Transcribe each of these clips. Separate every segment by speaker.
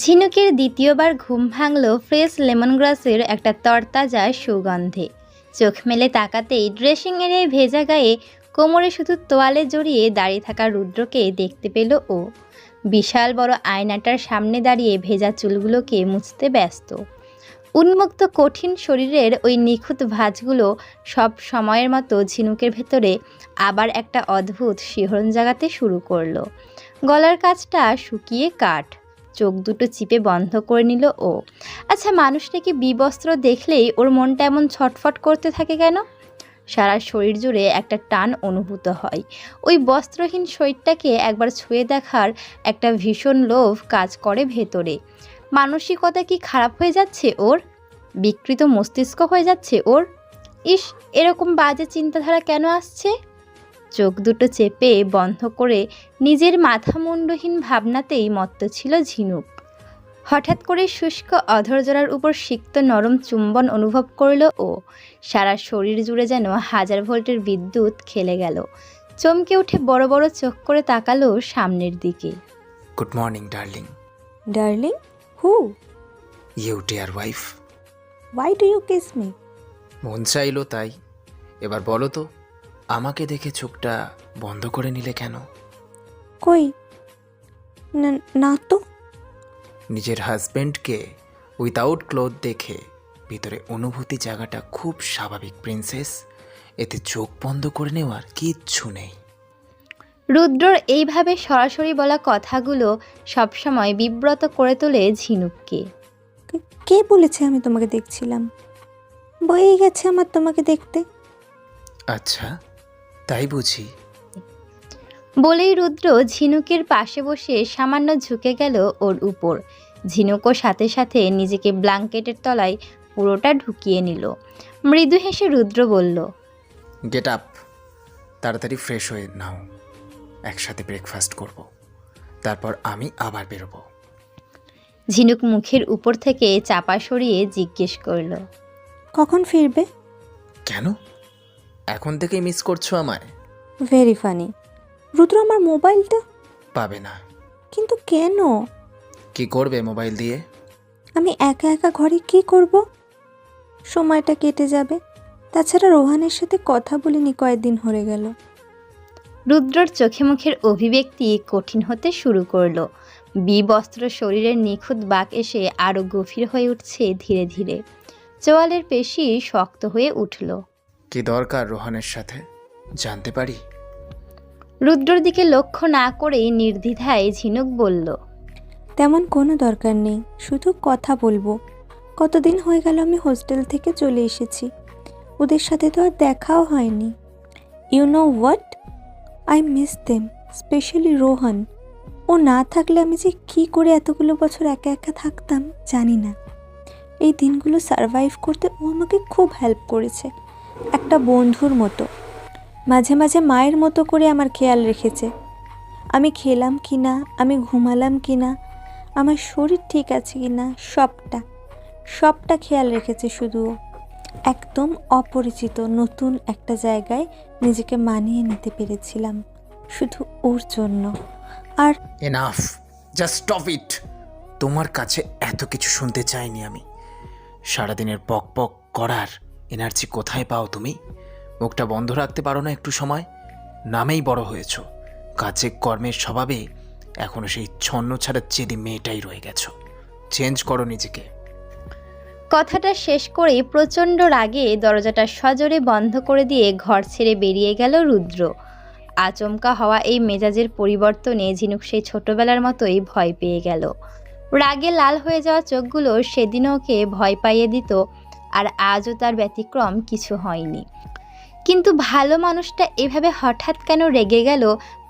Speaker 1: ঝিনুকের দ্বিতীয়বার ঘুম ভাঙল ফ্রেশ লেমনগ্রাসের একটা তরতাজা সুগন্ধে। চোখ মেলে তাকাতেই ড্রেসিং এরিয়ায় ভেজা গায়ে কোমরে শুধু তোয়ালে জড়িয়ে দাঁড়িয়ে থাকা রুদ্রকে দেখতে পেল ও। বিশাল বড় আয়নাটার সামনে দাঁড়িয়ে ভেজা চুলগুলোকে মুছতে ব্যস্ত। উন্মুক্ত কঠিন শরীরের ওই নিখুঁত ভাঁজগুলো সব সময়ের মতো ঝিনুকের ভেতরে আবার একটা অদ্ভুত শিহরণ জাগাতে শুরু করলো। গলার কাছটা শুকিয়ে কাঠ, চোখ দুটো চিপে বন্ধ করে নিল ও। আচ্ছা, মানুষটাকে বিবস্ত্র দেখলেই ওর মনটা এমন ছটফট করতে থাকে কেন? সারা শরীর জুড়ে একটা টান অনুভূত হয়। ওই বস্ত্রহীন শরীরটাকে একবার ছুঁয়ে দেখার একটা ভীষণ লোভ কাজ করে ভেতরে। মানসিকতা কি খারাপ হয়ে যাচ্ছে ওর? বিকৃত মস্তিষ্ক হয়ে যাচ্ছে ওর? ইস, এরকম বাজে চিন্তাধারা কেন আসছে? চোখ দুটো চেপে বন্ধ করে নিজের মাথা মুন্ডহীন ভাবনাতেই মত্ত ছিল ঝিনুক। হঠাৎ করে শুষ্ক অধরজোড়ার উপর সিক্ত নরম চুম্বন অনুভব করল ও। সারা শরীর জুড়ে যেন 1000 ভোল্টের বিদ্যুৎ খেলে গেল। চমকে উঠে বড় বড় চোখ করে তাকালো সামনের দিকে।
Speaker 2: Good morning darling.
Speaker 3: Darling? Who?
Speaker 2: You dear wife.
Speaker 3: Why do you kiss me?
Speaker 2: মন চাইলো তাই। এবার বলো তো, আমাকে দেখে চোখটা বন্ধ করে নিলে কেন?
Speaker 3: কই না তো।
Speaker 2: নিজের হাজব্যান্ডকে উইদাউট ক্লোথ দেখে ভিতরে অনুভূতি জায়গাটা খুব স্বাভাবিক প্রিন্সেস। এতে চোখ বন্ধ করে নেওয়ার কিচ্ছু নেই।
Speaker 1: রুদ্রর এইভাবে সরাসরি বলা কথাগুলো সবসময় বিব্রত করে তোলে ঝিনুককে।
Speaker 3: কে বলেছে আমি তোমাকে দেখছিলাম? বয়েই গেছে আমার তোমাকে দেখতে।
Speaker 2: আচ্ছা, তাই বুঝি।
Speaker 1: বলেই রুদ্র ঝিনুকের পাশে বসে সামান্য ঝুঁকে গেল ওর উপর। ঝিনুকও সাথে সাথে নিজেকে ব্ল্যাঙ্কেটের তলায় পুরোটা ঢুকিয়ে নিল। মৃদু হেসে রুদ্র বলল,
Speaker 2: গেট আপ, তাড়াতাড়ি ফ্রেশ হয়ে নাও, একসাথে ব্রেকফাস্ট করব, তারপর আমি আবার বেরোবো।
Speaker 1: ঝিনুক মুখের উপর থেকে চাপা সরিয়ে জিজ্ঞেস করল,
Speaker 3: কখন ফিরবে?
Speaker 2: কেন এখন থেকেই মিস করছো আমায়?
Speaker 3: Very funny. রুদ্র, আমার মোবাইলটা।
Speaker 2: পাবে না।
Speaker 3: কিন্তু কেন?
Speaker 2: কি করবে মোবাইল দিয়ে?
Speaker 3: আমি একা একা ঘরে কি করব? সময়টা কেটে যাবে। তাছাড়া রোহানের সাথে কথা বলিনি কয়েকদিন হয়ে গেল।
Speaker 1: রুদ্রর চোখে মুখের অভিব্যক্তি কঠিন হতে শুরু করলো। বিবস্ত্র শরীরের নিখুঁত বাঁক এসে আরও গভীর হয়ে উঠছে ধীরে ধীরে। চোয়ালের পেশি শক্ত হয়ে উঠল।
Speaker 2: কি দরকার রোহানের সাথে, জানতে পারি?
Speaker 1: রুদ্রর দিকে লক্ষ্য না করেই নির্দ্বিধায় ঝিনুক বলল,
Speaker 3: তেমন কোনো দরকার নেই, শুধু কথা বলবো। কতদিন হয়ে গেল আমি হোস্টেল থেকে চলে এসেছি, ওদের সাথে তো আর দেখাও হয়নি। You know what, I miss them, specially Rohan. ও না থাকলে আমি যে কী করে এতগুলো বছর একা একা থাকতাম জানি না। এই দিনগুলো সারভাইভ করতে ও আমাকে খুব হেল্প করেছে, একটা বন্ধুর মতো। মাঝে মাঝে মায়ের মতো করে আমার খেয়াল রেখেছে। আমি খেলাম কি না, আমি ঘুমালাম কি না, আমার শরীর ঠিক আছে কি না, সবটা খেয়াল রেখেছে শুধু ও। একদম অপরিচিত নতুন একটা জায়গায় নিজেকে মানিয়ে নিতে পেরেছিলাম শুধু ওর জন্য। আর
Speaker 2: এনাফ, জাস্ট স্টপ ইট। তোমার কাছে এত কিছু শুনতে চাইনি আমি। সারাদিনের পক পক করার এনার্জি কোথায় পাও তুমি? মুখটা বন্ধ রাখতে পারো না একটু সময়? নামেই বড় হয়েছ, কাজে কর্মের স্বভাবে এখনো সেই ছন্ন ছাড়া চেদি মেয়েটাই রয়ে গেছো। চেঞ্জ করো নিজেকে।
Speaker 1: কথাটা শেষ করেই প্রচণ্ড রাগে দরজাটা সজোরে বন্ধ করে দিয়ে ঘর ছেড়ে বেরিয়ে গেল রুদ্র। আচমকা হওয়া এই মেজাজের পরিবর্তনে ঝিনুক সেই ছোটবেলার মতোই ভয় পেয়ে গেল। রাগে লাল হয়ে যাওয়া চোখগুলো সেদিনও ওকে ভয় পাইয়ে দিত, আর আজও তার ব্যতিক্রম কিছু হয়নি। কিন্তু ভালো মানুষটা এভাবে হঠাৎ কেন রেগে গেল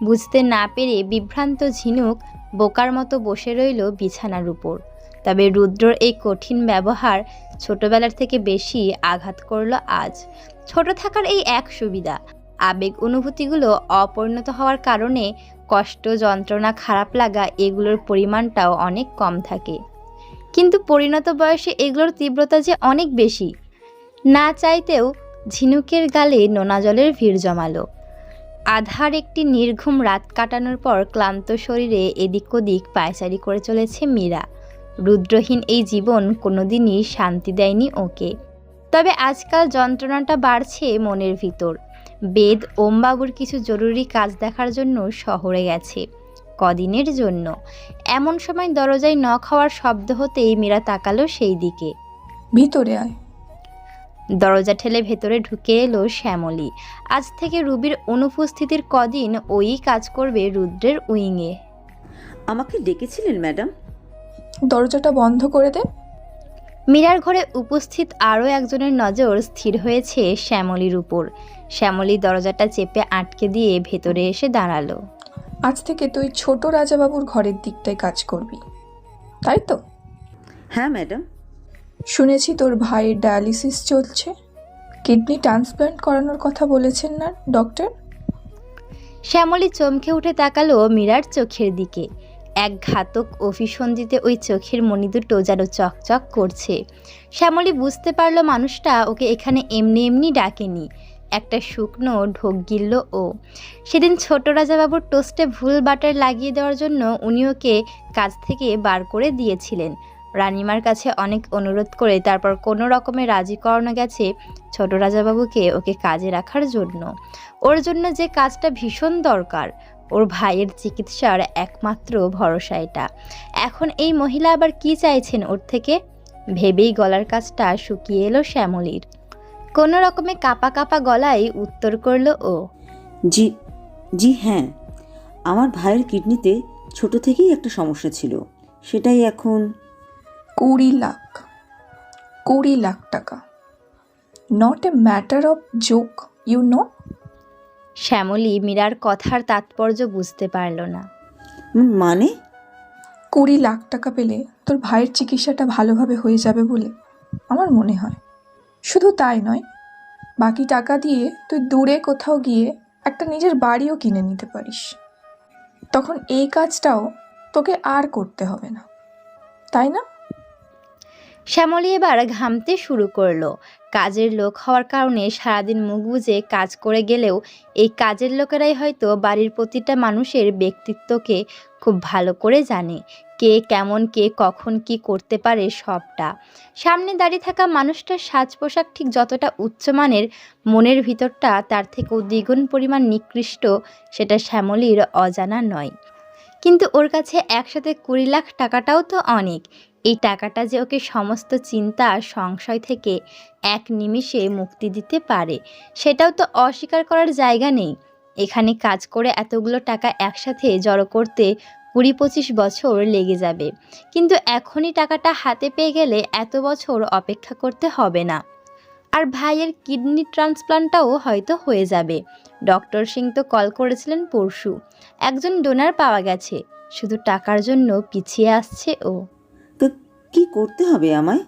Speaker 1: বুঝতে না পেরে বিভ্রান্ত ঝিনুক বোকার মতো বসে রইল বিছানার উপর। তবে রুদ্রর এই কঠিন ব্যবহার ছোটবেলার থেকে বেশি আঘাত করল আজ। ছোট থাকার এই এক সুবিধা, আবেগ অনুভূতিগুলো অপরিণত হওয়ার কারণে কষ্ট, যন্ত্রণা, খারাপ লাগা এগুলোর পরিমাণটাও অনেক কম থাকে। কিন্তু পরিণত বয়সে এগুলোর তীব্রতা যে অনেক বেশি। না চাইতেও ঝিনুকের গালে নোনা জলের ভিড় জমালো। আধার একটি নির্ঘুম রাত কাটানোর পর ক্লান্ত শরীরে এদিক ওদিক পায়চারি করে চলেছে মীরা। রুদ্রহীন এই জীবন কোনোদিনই শান্তি দেয়নি ওকে। তবে আজকাল যন্ত্রণাটা বাড়ছে মনের ভিতর। বেদ ওমবাবুর কিছু জরুরি কাজ দেখার জন্য শহরে গেছে কদিনের জন্য। এমন সময় দরজায় নক হওয়ার শব্দ হতেই মীরা তাকালো সেই দিকে।
Speaker 4: ভিতরে আয়।
Speaker 1: দরজা ঠেলে ভেতরে ঢুকে এলো শ্যামলী। আজ থেকে রুবির অনুপস্থিতির কদিন ওই কাজ করবে রুদ্রের উইংয়ে।
Speaker 5: আমাকে ডেকেছিলেন ম্যাডাম?
Speaker 4: দরজাটা বন্ধ করে দে।
Speaker 1: মীরার ঘরে উপস্থিত আরও একজনের নজর স্থির হয়েছে শ্যামলীর উপর। শ্যামলী দরজাটা চেপে আটকে দিয়ে ভেতরে এসে দাঁড়ালো।
Speaker 4: আজ থেকে তুই ছোট রাজাবাবুর ঘরের দিকটায় কাজ করবি, তাই তো?
Speaker 5: হ্যাঁ ম্যাডাম।
Speaker 4: শুনেছি তোর ভাইয়ের ডায়ালিসিস চলছে, কিডনি ট্রান্সপ্লান্ট করানোর কথা বলেছেন না ডক্টর?
Speaker 1: শ্যামলী চমকে উঠে তাকালো মীরার চোখের দিকে। এক ঘাতক অভিসন্ধিতে ওই চোখের মণি দুটো যেন চকচক করছে। শ্যামলী বুঝতে পারলো মানুষটা ওকে এখানে এমনি এমনি ডাকেনি। একটা শুকনো ঢোক গিলল ও। সেদিন ছোট রাজাবাবুর টোস্টে ভুল বাটার লাগিয়ে দেওয়ার জন্য উনি ওকে কাজ থেকে বার করে দিয়েছিলেন। রানিমার কাছে অনেক অনুরোধ করে তারপর কোনো রকমে রাজি করানো গেছে ছোট রাজাবাবুকে ওকে কাজে রাখার জন্য। ওর জন্য যে কাজটা ভীষণ দরকার, ওর ভাইয়ের চিকিৎসার একমাত্র ভরসা এটা। এখন এই মহিলা আবার কি চাইছেন ওর থেকে? ভেবেই গলার কাছটা শুকিয়ে এলো শ্যামলীর। কোনো রকমে কাঁপা কাঁপা গলায় উত্তর করলো ও।
Speaker 5: জি জি হ্যাঁ, আমার ভাইয়ের কিডনিতে ছোট থেকেই একটা সমস্যা ছিল, সেটাই এখন
Speaker 4: 20 লাখ টাকা। Not a matter of joke, you know.
Speaker 1: Shyamali মীরার কথার তাৎপর্য বুঝতে পারল না।
Speaker 5: মানে?
Speaker 4: 20 লাখ টাকা পেলে তোর ভাইয়ের চিকিৎসাটা ভালোভাবে হয়ে যাবে বলে আমার মনে হয়। শুধু তাই নয়, বাকি টাকা দিয়ে তুই দূরে কোথাও গিয়ে একটা নিজের বাড়িও কিনে নিতে পারিস। তখন এই কাজটাও তোকে আর করতে হবে না, তাই না?
Speaker 1: শ্যামলী এবার ঘামতে শুরু করলো। কাজের লোক হওয়ার কারণে সারাদিন মুখ বুজে কাজ করে গেলেও এই কাজের লোকেরাই হয়তো বাড়ির প্রতিটা মানুষের ব্যক্তিত্বকে খুব ভালো করে জানে। কে কেমন, কে কখন কি করতে পারে সবটা। সামনে দাঁড়িয়ে থাকা মানুষটার সাজ পোশাক ঠিক যতটা উচ্চমানের, মনের ভিতরটা তার থেকেও দ্বিগুণ পরিমাণ নিকৃষ্ট, সেটা শ্যামলীর অজানা নয়। কিন্তু ওর কাছে একসাথে 20 লাখ টাকাটাও তো অনেক। এই টাকাটা যে ওকে সমস্ত চিন্তা সংশয় থেকে এক নিমিষে মুক্তি দিতে পারে, সেটাও তো অস্বীকার করার জায়গা নেই। এখানে কাজ করে এতগুলো টাকা একসাথে জড়ো করতে 20-25 বছর লেগে যাবে, কিন্তু এখনই টাকাটা হাতে পেয়ে গেলে এত বছর অপেক্ষা করতে হবে না। আর ভাইয়ের কিডনি ট্রান্সপ্লান্টটাও হয়তো হয়ে যাবে। ডক্টর সিং তো কল করেছিলেন পরশু, একজন ডোনার পাওয়া গেছে। শুধু টাকার জন্য পিছিয়ে আসছে ও।
Speaker 5: তো কি করতে হবে আমায়?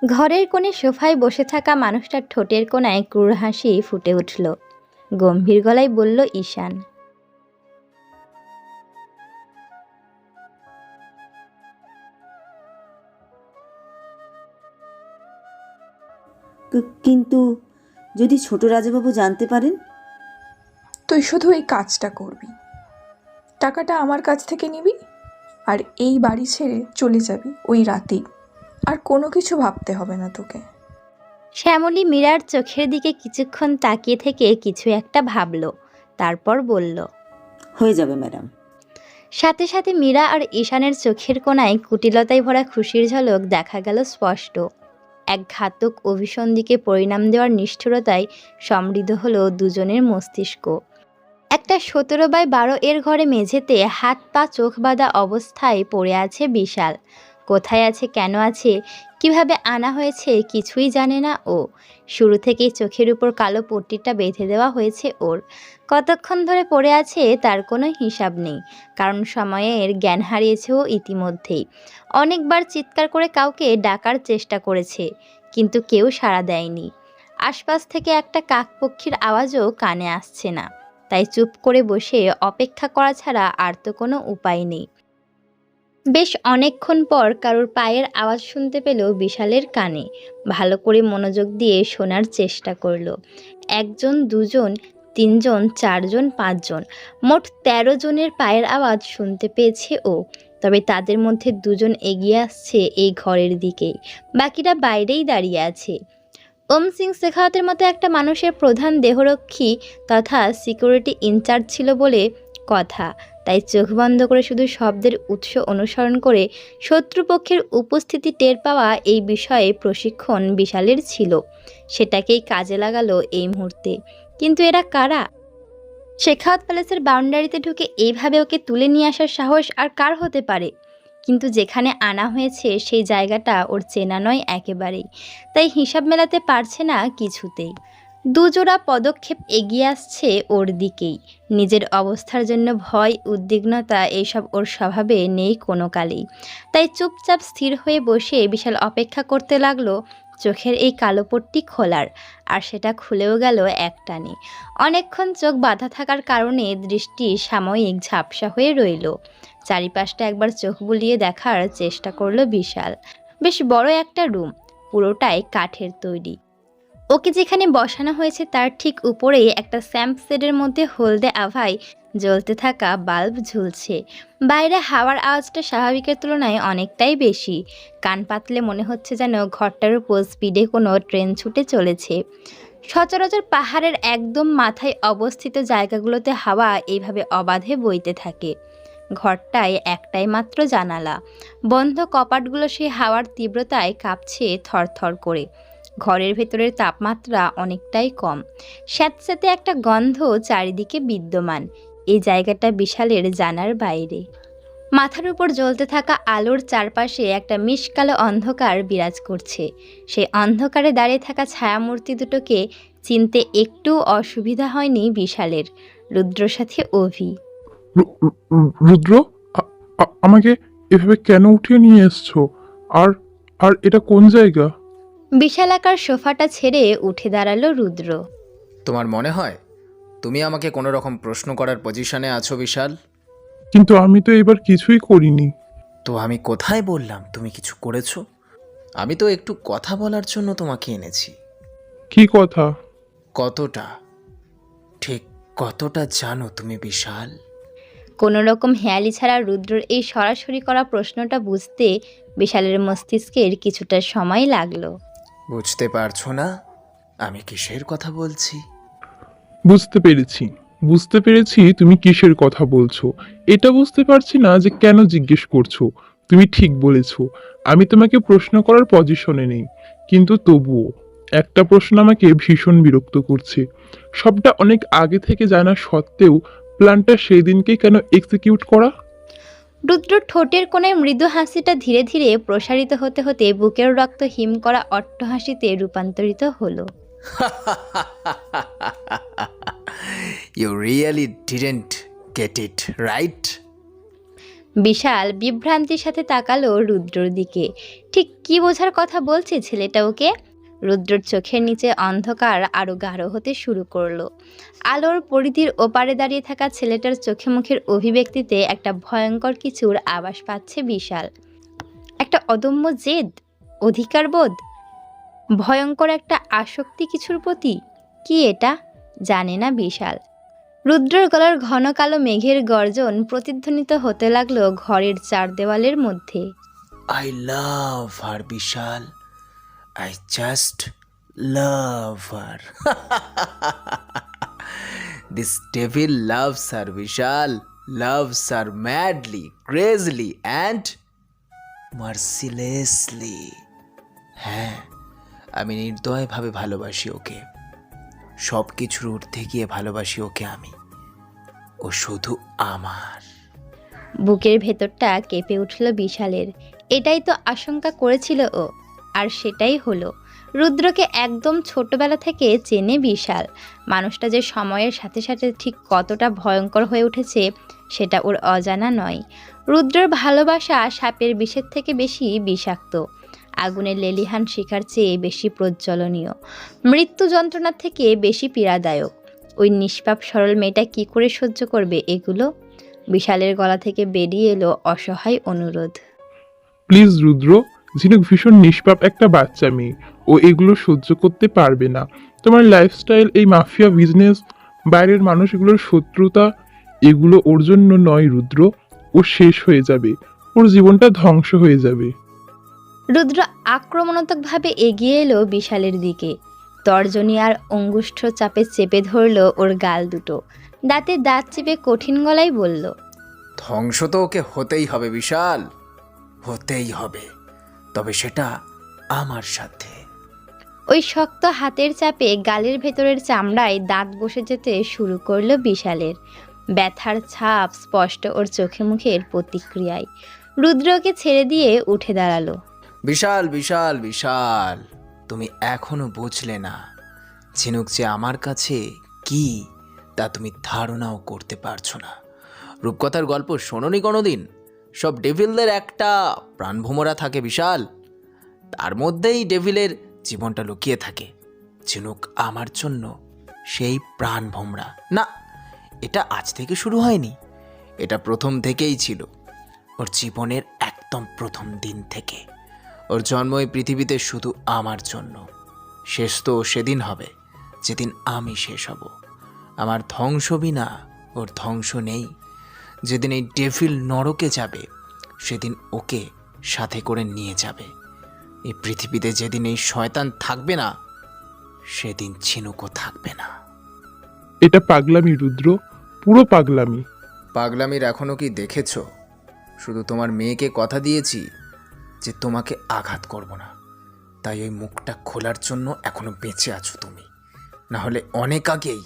Speaker 1: ঘরের কোণে সোফায় বসে থাকা মানুষটার ঠোঁটের কোণায় ক্রূর হাসি ফুটে উঠল। গম্ভীর গলায় বলল ঈশান।
Speaker 5: কিন্তু যদি ছোট রাজাবাবু জানতে পারেন?
Speaker 4: তুই শুধু এই কাজটা করবি, টাকাটা আমার কাছ থেকে নিবি, আর এই বাড়ি ছেড়ে চলে যাবি ওই রাতেই। আর কোনো কিছু ভাবতে হবে না তোকে।
Speaker 1: শ্যামলী মীরার চোখের দিকে কিছুক্ষণ তাকিয়ে থেকে কিছু একটা ভাবল, তারপর বলল,
Speaker 5: হয়ে যাবে ম্যাডাম।
Speaker 1: সাথে সাথে মীরা আর ঈশানের চোখের কোণায় কুটিলতায় ভরা খুশির ঝলক দেখা গেল স্পষ্ট। এক ঘাতক অভিসন্ধিকে পরিণাম দেওয়ার নিষ্ঠুরতায় সমৃদ্ধ হলো দুজনের মস্তিষ্ক। একটা 17x12 এর ঘরে মেঝেতে হাত পা চোখ বাঁধা অবস্থায় পড়ে আছে বিশাল। কোথায় আছে, কেন আছে, কিভাবে আনা হয়েছে কিছুই জানে না ও। শুরু থেকেই চোখের উপর কালো পট্টিটা বেঁধে দেওয়া হয়েছে ওর। কতক্ষণ ধরে পড়ে আছে তার কোনো হিসাব নেই, কারণ সময়ের জ্ঞান হারিয়েছে ও ইতিমধ্যেই। অনেকবার চিৎকার করে কাউকে ডাকার চেষ্টা করেছে, কিন্তু কেউ সাড়া দেয়নি। আশপাশ থেকে একটা কাকপক্ষীর আওয়াজও কানে আসছে না। তাই চুপ করে বসে অপেক্ষা করা ছাড়া আর তো কোনো উপায় নেই। বেশ অনেকক্ষণ পর কারোর পায়ের আওয়াজ শুনতে পেল বিশালের কানে। ভালো করে মনোযোগ দিয়ে শোনার চেষ্টা করলো। 1 জন 2 জন 3 জন, 4 জন, 5 জন, মোট 13 জনের পায়ের আওয়াজ শুনতে পেয়েছে ও। তবে তাদের মধ্যে 2 জন এগিয়ে আসছে এই ঘরের দিকেই, বাকিরা বাইরেই দাঁড়িয়ে আছে। ওম সিং শেখাওয়াতের মতো একটা মানুষের প্রধান দেহরক্ষী তথা সিকিউরিটি ইনচার্জ ছিল বলে কথা, তাই চোখ বন্ধ করে শুধু শব্দের উৎস অনুসরণ করে শত্রুপক্ষের উপস্থিতি টের পাওয়া এই বিষয়ে প্রশিক্ষণ বিশালের ছিল। সেটাকেই কাজে লাগালো এই মুহূর্তে। কিন্তু এরা কারা? শেখাওয়াত প্যালেসের বাউন্ডারিতে ঢুকে এইভাবে ওকে তুলে নিয়ে আসার সাহস আর কার হতে পারে? কিন্তু যেখানে আনা হয়েছে সেই জায়গাটা ওর চেনা নয় একেবারেই, তাই হিসাব মেলাতে পারছে না কিছুতেই। দুজোড়া পদক্ষেপ এগিয়ে আসছে ওর দিকেই। নিজের অবস্থার জন্য ভয়, উদ্বিগ্নতা এইসব ওর স্বভাবে নেই কোনো কালেই। তাই চুপচাপ স্থির হয়ে বসে বিশাল অপেক্ষা করতে লাগলো চোখের এই কালো পট্টি খোলার, আর সেটা খুলেও গেল একটানে। অনেকক্ষণ চোখ বাঁধা থাকার কারণে দৃষ্টি সাময়িক ঝাপসা হয়ে রইল। চারিপাশটা একবার চোখ বুলিয়ে দেখার চেষ্টা করলো বিশাল। বেশ বড় একটা রুম, পুরোটাই কাঠের তৈরি। ওকে যেখানে বসানো হয়েছে তার ঠিক উপরেই একটা স্যাম্প শেডের মধ্যে হলদে আভায় জ্বলতে থাকা বাল্ব ঝুলছে। বাইরে হাওয়ার আওয়াজটা স্বাভাবিকের তুলনায় অনেকটাই বেশি। কান পাতলে মনে হচ্ছে যেন ঘরটার উপর স্পিডে কোনো ট্রেন ছুটে চলেছে। সচরাচর পাহাড়ের একদম মাথায় অবস্থিত জায়গাগুলোতে হাওয়া এইভাবে অবাধে বইতে থাকে। ঘরটায় একটাই মাত্র জানালা, বন্ধ কপাটগুলো সেই হাওয়ার তীব্রতায় কাঁপছে থরথর করে। ঘরের ভেতরের তাপমাত্রা অনেকটাই কম, স্যাঁতস্যাঁতে একটা গন্ধ চারিদিকে বিদ্যমান। এই জায়গাটা বিশালের জানার বাইরে। মাথার উপর জ্বলতে থাকা আলোর চারপাশে একটা মিশকালো অন্ধকার বিরাজ করছে। সেই অন্ধকারে দাঁড়িয়ে থাকা ছায়ামূর্তি দুটোকে চিনতে একটু অসুবিধা হয়নি বিশালের। রুদ্রর সাথে অভি।
Speaker 6: রুদ্র, আমাকে এভাবে কেন উঠিয়ে নিয়ে এসছো? আর আর এটা কোন জায়গা?
Speaker 1: বিশালাকার সোফাটা ছেড়ে উঠে দাঁড়ালো রুদ্র।
Speaker 2: তোমার মনে হয় তুমি আমাকে কোনো রকম প্রশ্ন করার পজিশনে আছো বিশাল?
Speaker 6: কিন্তু আমি তো এবার কিছুই করিনি।
Speaker 2: তো আমি কোথায় বললাম তুমি কিছু করেছো? আমি তো একটু কথা বলার জন্য তোমাকে এনেছি।
Speaker 6: কি কথা?
Speaker 2: কতটা, ঠিক কতটা জানো তুমি বিশাল?
Speaker 1: কোনো রকম হেয়ালি ছাড়া রুদ্রর এই সরাসরি করা প্রশ্নটা বুঝতে বিশালের মস্তিষ্কের কিছুটা সময় লাগলো।
Speaker 2: বুঝতে পারছো না আমি কিসের কথা বলছি?
Speaker 6: বুঝতে পেরেছি তুমি কিসের কথা বলছো। এটা বুঝতে পারছি না যে কেন জিজ্ঞেস করছো। তুমি ঠিক বলেছো, আমি তোমাকে প্রশ্ন করার পজিশনে নেই, কিন্তু তবুও একটা প্রশ্ন আমাকে ভীষণ বিরক্ত করছে। সবটা অনেক আগে থেকে জানা সত্ত্বেও প্ল্যানটা সেই দিনকেই কেন এক্সিকিউট করা?
Speaker 1: রুদ্র ঠোঁটের কোণে মৃদু হাসিটা ধীরে ধীরে প্রসারিত হতে হতে বুকের রক্ত হিম করা অট্টহাসিতে রূপান্তরিত হলো।
Speaker 2: You really didn't get it, right?
Speaker 1: বিশাল বিভ্রান্তির সাথে তাকালো রুদ্রর দিকে। ঠিক কি বোঝার কথা বলছে ছেলেটা ওকে? রুদ্রর চোখের নিচে অন্ধকার আরো গাঢ় হতে শুরু করলো। আলোর পরিধির ওপারে দাঁড়িয়ে থাকা ছেলেটার চোখে মুখের অভিব্যক্তিতে একটা ভয়ঙ্কর কিছুর আভাস পাচ্ছে বিশাল। একটা অদম্য জেদ, অধিকারবোধ, ভয়ঙ্কর একটা আসক্তি কিছুর প্রতি। কি এটা জানে না বিশাল। রুদ্রর গলার ঘন কালো মেঘের গর্জন প্রতিধ্বনিত হতে লাগলো ঘরের চার দেওয়ালের মধ্যে।
Speaker 2: I love her, Vishal. I just love her. This devil loves her, Vishal. Loves her madly, crazily and mercilessly. হ্যাঁ, আমি নির্দয়ভাবে ভালোবাসি ওকে। সব কিছুর ঊর্ধ্বে গিয়ে ভালোবাসি ওকে আমি। ও শুধু আমার।
Speaker 1: বুকের ভেতরটা কেঁপে উঠল বিশালের। এটাই তো আশঙ্কা করেছিল ও, আর সেটাই হলো। রুদ্রকে একদম ছোটবেলা থেকে চেনে বিশাল। মানুষটা যে সময়ের সাথে সাথে ঠিক কতটা ভয়ঙ্কর হয়ে উঠেছে সেটা ওর অজানা নয়। রুদ্রর ভালোবাসা সাপের বিষের থেকে বেশি বিষাক্ত, আগুনের লেলিহান শিখার চেয়ে বেশি প্রজ্বলনীয়, মৃত্যু যন্ত্রণার থেকে বেশি পীড়াদায়ক। ওই নিষ্পাপ সরল মেয়েটা কি করে সহ্য করবে এগুলো? বিশালের গলা থেকে বেরিয়ে এলো অসহায় অনুরোধ।
Speaker 6: প্লিজ রুদ্র, ঝিনুক ভীষণ নিষ্পাপ একটা বাচ্চা মেয়ে, ও এগুলো সহ্য করতে পারবে না। তোমার লাইফস্টাইল, এই মাফিয়া বিজনেস, বাইরের মানুষগুলোর শত্রুতা এগুলো ওর জন্য নয় রুদ্র। ও শেষ হয়ে যাবে, ওর জীবনটা ধ্বংস হয়ে যাবে।
Speaker 1: রুদ্র আক্রমণাত্মকভাবে এগিয়ে এলো বিশালের দিকে। তর্জনী আর অঙ্গুষ্ঠ চাপে চেপে ধরল ওর গাল দুটো। দাঁতে দাঁত চেপে কঠিন গলায় বলল,
Speaker 2: ধ্বংস তো ওকে হতেই হবে বিশাল, হতেই হবে, তবে সেটা আমার সাথে।
Speaker 1: ওই শক্ত হাতের চাপে গালের ভেতরের চামড়ায় দাঁত বসে যেতে শুরু করলো বিশালের। ব্যথার ছাপ স্পষ্ট ওর চোখে মুখের প্রতিক্রিয়ায়। রুদ্রকে ছেড়ে দিয়ে উঠে দাঁড়ালো।
Speaker 2: বিশাল বিশাল বিশাল, তুমি এখনো বুঝলে না ঝিনুক যে আমার কাছে কি তা তুমি ধারণাও করতে পারছো না। রূপকথার গল্প শোনোনি কোনোদিন? সব ডেভিলদের একটা প্রাণভোমরা থাকে বিশাল, তার মধ্যেই ডেভিলের জীবনটা লুকিয়ে থাকে। ঝিনুক আমার জন্য সেই প্রাণভোমরা না। এটা আজ থেকে শুরু হয়নি, এটা প্রথম থেকেই ছিল, ওর জীবনের একদম প্রথম দিন থেকে। ওর জন্ম এই পৃথিবীতে শুধু আমার জন্য। শেষ তো সেদিন হবে যেদিন আমি শেষ হব। আমার ধ্বংস বিনা ওর ধ্বংস নেই। যেদিন এই ডেভিল নরকে যাবে সেদিন ওকে সাথে করে নিয়ে যাবে। এই পৃথিবীতে যেদিন এই শয়তান থাকবে না সেদিন ঝিনুকও থাকবে না।
Speaker 6: এটা পাগলামি রুদ্র, পুরো পাগলামি।
Speaker 2: পাগলামির এখনও কি দেখেছ? শুধু তোমার মেয়েকে কথা দিয়েছি যে তোমাকে আঘাত করব না, তাই ওই মুখটা খোলার জন্য এখনো বেঁচে আছো তুমি, না হলে অনেক আগেই।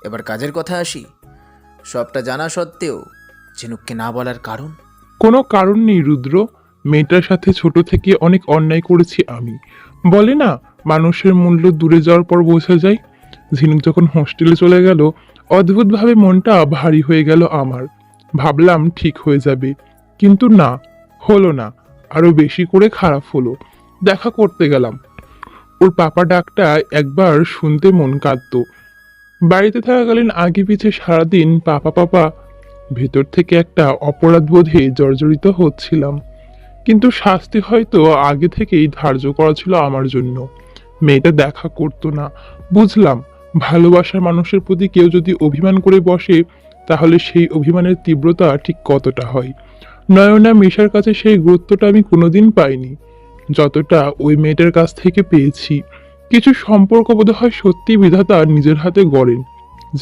Speaker 2: এবার কাজের কথা আসি। সবটা জানা সত্ত্বেও ঝিনুককে না বলার কারণ?
Speaker 6: কোনো কারণ নেই রুদ্র। মেয়েটার সাথে ছোট থেকে অনেক অন্যায় করেছি আমি। বলে না, মানুষের মূল্য দূরে যাওয়ার পর বোঝা যায়। ঝিনুক যখন হোস্টেলে চলে গেল, অদ্ভুতভাবে মনটা ভারী হয়ে গেল আমার। ভাবলাম ঠিক হয়ে যাবে, কিন্তু না, হলো না। আরো বেশি করে খারাপ হলো। দেখা করতে গেলাম, ওর পাপা ডাকটা একবার শুনতে মন কাঁদতো। বাড়িতে থাকাকালীন আগে পিছে সারাদিন পাপা পাপা, ভেতর থেকে একটা অপরাধ বোধে জর্জরিত হচ্ছিলাম। কিন্তু শাস্তি হয়তো আগে থেকেই ধার্য করা ছিল আমার জন্য। মেয়েটা দেখা করতো না, বুঝলাম। ভালোবাসার মানুষের প্রতি কেউ যদি অভিমান করে বসে, তাহলে সেই অভিমানের তীব্রতা ঠিক কতটা হয়। নয়না মিশার কাছে সেই গুরুত্বটা আমি কোনোদিন পাইনি, যতটা ওই মেয়েটার কাছ থেকে পেয়েছি। কিছু সম্পর্ক বোধহয় সত্যি বিধাতা নিজের হাতে গড়েন।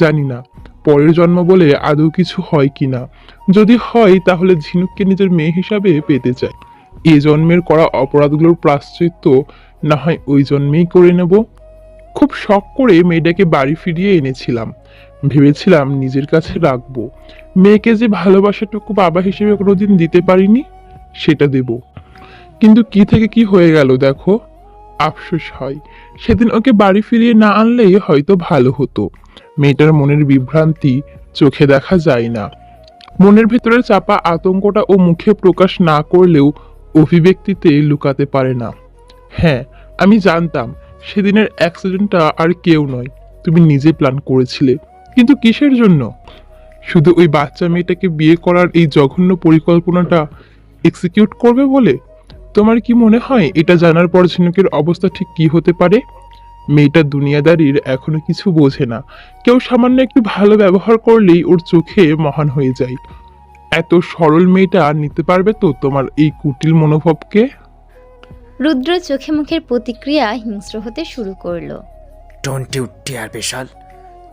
Speaker 6: জানি না পরের জন্ম বলে আদৌ কিছু হয় কিনা। যদি হয় তাহলে ঝিনুককে নিজের মেয়ে হিসাবে পেতে চাই। এ জন্মের করা অপরাধগুলোর প্রায়শ্চিত্ত না হয় ওই জন্মেই করে নেব। খুব শখ করে মেয়েটাকে বাড়ি ফিরিয়ে এনেছিলাম, ভেবেছিলাম নিজের কাছে রাখবো। মেয়েকে যে ভালোবাসাটুকু বাবা হিসেবে কোনোদিন দিতে পারিনি, সেটা দেব। কিন্তু কি থেকে কি হয়ে গেল দেখো। আফসোস হয় সেদিন ওকে বাড়ি ফিরিয়ে না আনলেই হয়তো ভালো হতো। মেয়েটার মনের বিভ্রান্তি চোখে দেখা যায় না। মনের ভেতরের চাপা আতঙ্কটা ও মুখে প্রকাশ না করলেও অভিব্যক্তিতে লুকাতে পারে না। হ্যাঁ, আমি জানতাম সেদিনের অ্যাক্সিডেন্টটা আর কেউ নয়, তুমি নিজে প্ল্যান করেছিলে। কিন্তু কিসের জন্য? শুধু ওই বাচ্চা মেয়েটাকে বিয়ে করার এই জঘন্য পরিকল্পনাটা এক্সিকিউট করবে বলে? তোমার কি মনে হয় এটা জানার পর ঝিনুকের অবস্থা ঠিক কি হতে পারে? মেয়েটা দুনিয়াদারির এখনো কিছু বোঝে না। কেউ সামান্য একটু ভালো ব্যবহার করলেই ওর চোখে মহান হয়ে যায়। এত সরল মেয়েটা নিতে পারবে তো তোমার এই কুটিল মনোভাবকে?
Speaker 1: রুদ্র চোখে মুখের প্রতিক্রিয়া হিংস্র হতে শুরু করলো।
Speaker 2: ডোন্ট ইউ ডিয়ার বিশাল,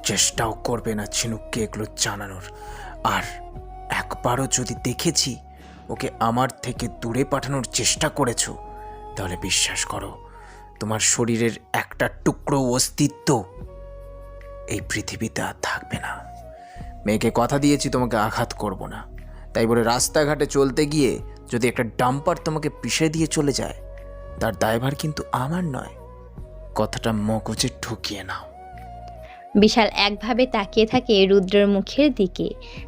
Speaker 2: চেষ্টাও করবে না ঝিনুককে এগুলো জানানোর। আর একবারও যদি দেখেছি ওকে আমার থেকে দূরে পাঠানোর চেষ্টা করেছো, তাহলে বিশ্বাস করো তোমার শরীরের একটা টুকরো অস্তিত্ব এই পৃথিবীতে আর থাকবে না। মেয়েকে কথা দিয়েছি তোমাকে আঘাত করব না, তাই বলে রাস্তাঘাটে চলতে গিয়ে যদি একটা ডাম্পার তোমাকে পিষে দিয়ে চলে যায়, তার দায়ভার কিন্তু আমার নয়। কথাটা মগজে ঢুকিয়ে নাও।
Speaker 1: বিশাল একভাবে তাকিয়ে থাকে রুদ্রের মুখের দিকে।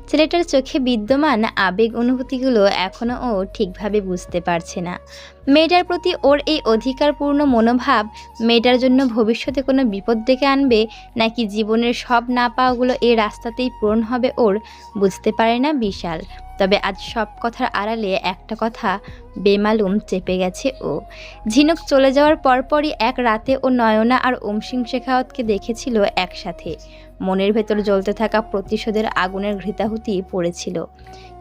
Speaker 1: ছেলেটার চোখে বিদ্যমান আবেগ অনুভূতিগুলো এখনও ও ঠিকভাবে বুঝতে পারছে না। মেয়েটার প্রতি ওর এই অধিকারপূর্ণ মনোভাব মেয়েটার জন্য ভবিষ্যতে কোনো বিপদ ডেকে আনবে, নাকি জীবনের সব না পাওয়াগুলো এই রাস্তাতেই পূরণ হবে ওর বুঝতে পারে না বিশাল। তবে আজ সব কথার আড়ালে একটা কথা বেমালুম চেপে গেছে ও। ঝিনুক চলে যাওয়ার পরপরই এক রাতে ও নয়না আর ওমসিং শেখাওয়াতকে দেখেছিল একসাথে। মনের ভেতর জ্বলতে থাকা প্রতিশোধের আগুনের ঘৃতাহুতি পড়েছিল।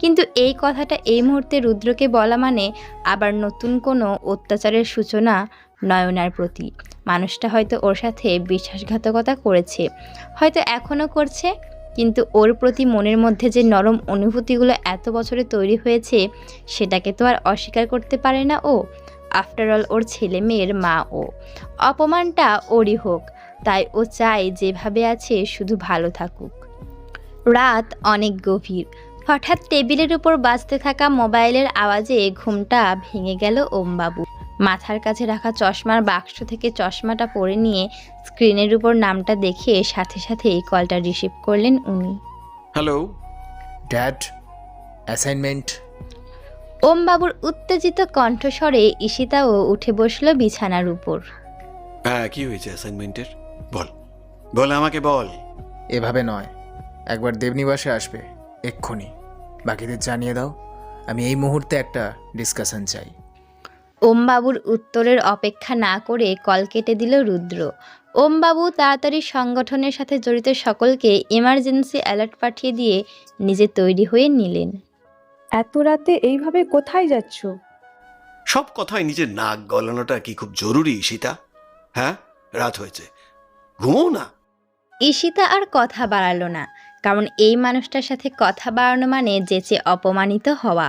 Speaker 1: কিন্তু এই কথাটা এই মুহূর্তে রুদ্রকে বলা মানে আবার নতুন কোনো অত্যাচারের সূচনা নয়নার প্রতি। মানুষটা হয়তো ওর সাথে বিশ্বাসঘাতকতা করেছে, হয়তো এখনও করছে, কিন্তু ওর প্রতি মনের মধ্যে যে নরম অনুভূতিগুলো এত বছরে তৈরি হয়েছে সেটাকে তো আর অস্বীকার করতে পারে না ও। আফটারঅল ওর ছেলে মেয়ের মা ও। অপমানটা ওরই হোক, তাই ও চায় যেভাবে আছে শুধু ভালো থাকুক। রাত অনেক গভীর। হঠাৎ টেবিলের উপর বাজতে থাকা মোবাইলের আওয়াজে ঘুমটা ভেঙে গেল ওমবাবু। মাথার কাছে রাখা চশমার বাক্স থেকে চশমাটা পরে নিয়ে স্ক্রিনের উপর নামটা দেখে সাথে সাথেই কলটা রিসিভ করলেন উনি।
Speaker 7: হ্যালো।
Speaker 2: Dad, assignment.
Speaker 1: ওমবাবুর উত্তেজিত কণ্ঠস্বরে ঈশিতাও উঠে বসল বিছানার উপর।
Speaker 7: হ্যাঁ, কি হয়েছে অ্যাসাইনমেন্টের? বল বল, আমাকে বল।
Speaker 2: এভাবে নয়, একবার দেবনিবাসে আসবে এক্ষুনি। বাকিদের জানিয়ে দাও আমি এই মুহূর্তে একটা ডিসকাশন চাই।
Speaker 1: ওমবাবুর উত্তরের অপেক্ষা না করে কল কেটে দিল রুদ্র। ওমবাবু তাড়াতাড়ি সংগঠনের সাথে জড়িত সকলকে এমার্জেন্সি অ্যালার্ট পাঠিয়ে দিয়ে নিজে তৈরি হয়ে নিলেন।
Speaker 8: এত রাতে এইভাবে কোথায় যাচ্ছ?
Speaker 7: সব কথায় নিজের নাক গলানোটা কি খুব জরুরি সীতা? হ্যাঁ, রাত হয়েছে, ঘুমো না।
Speaker 1: ঈশিতা আর কথা বাড়ালো না, কারণ এই মানুষটার সাথে কথা বাড়ানো মানে যেচে অপমানিত হওয়া।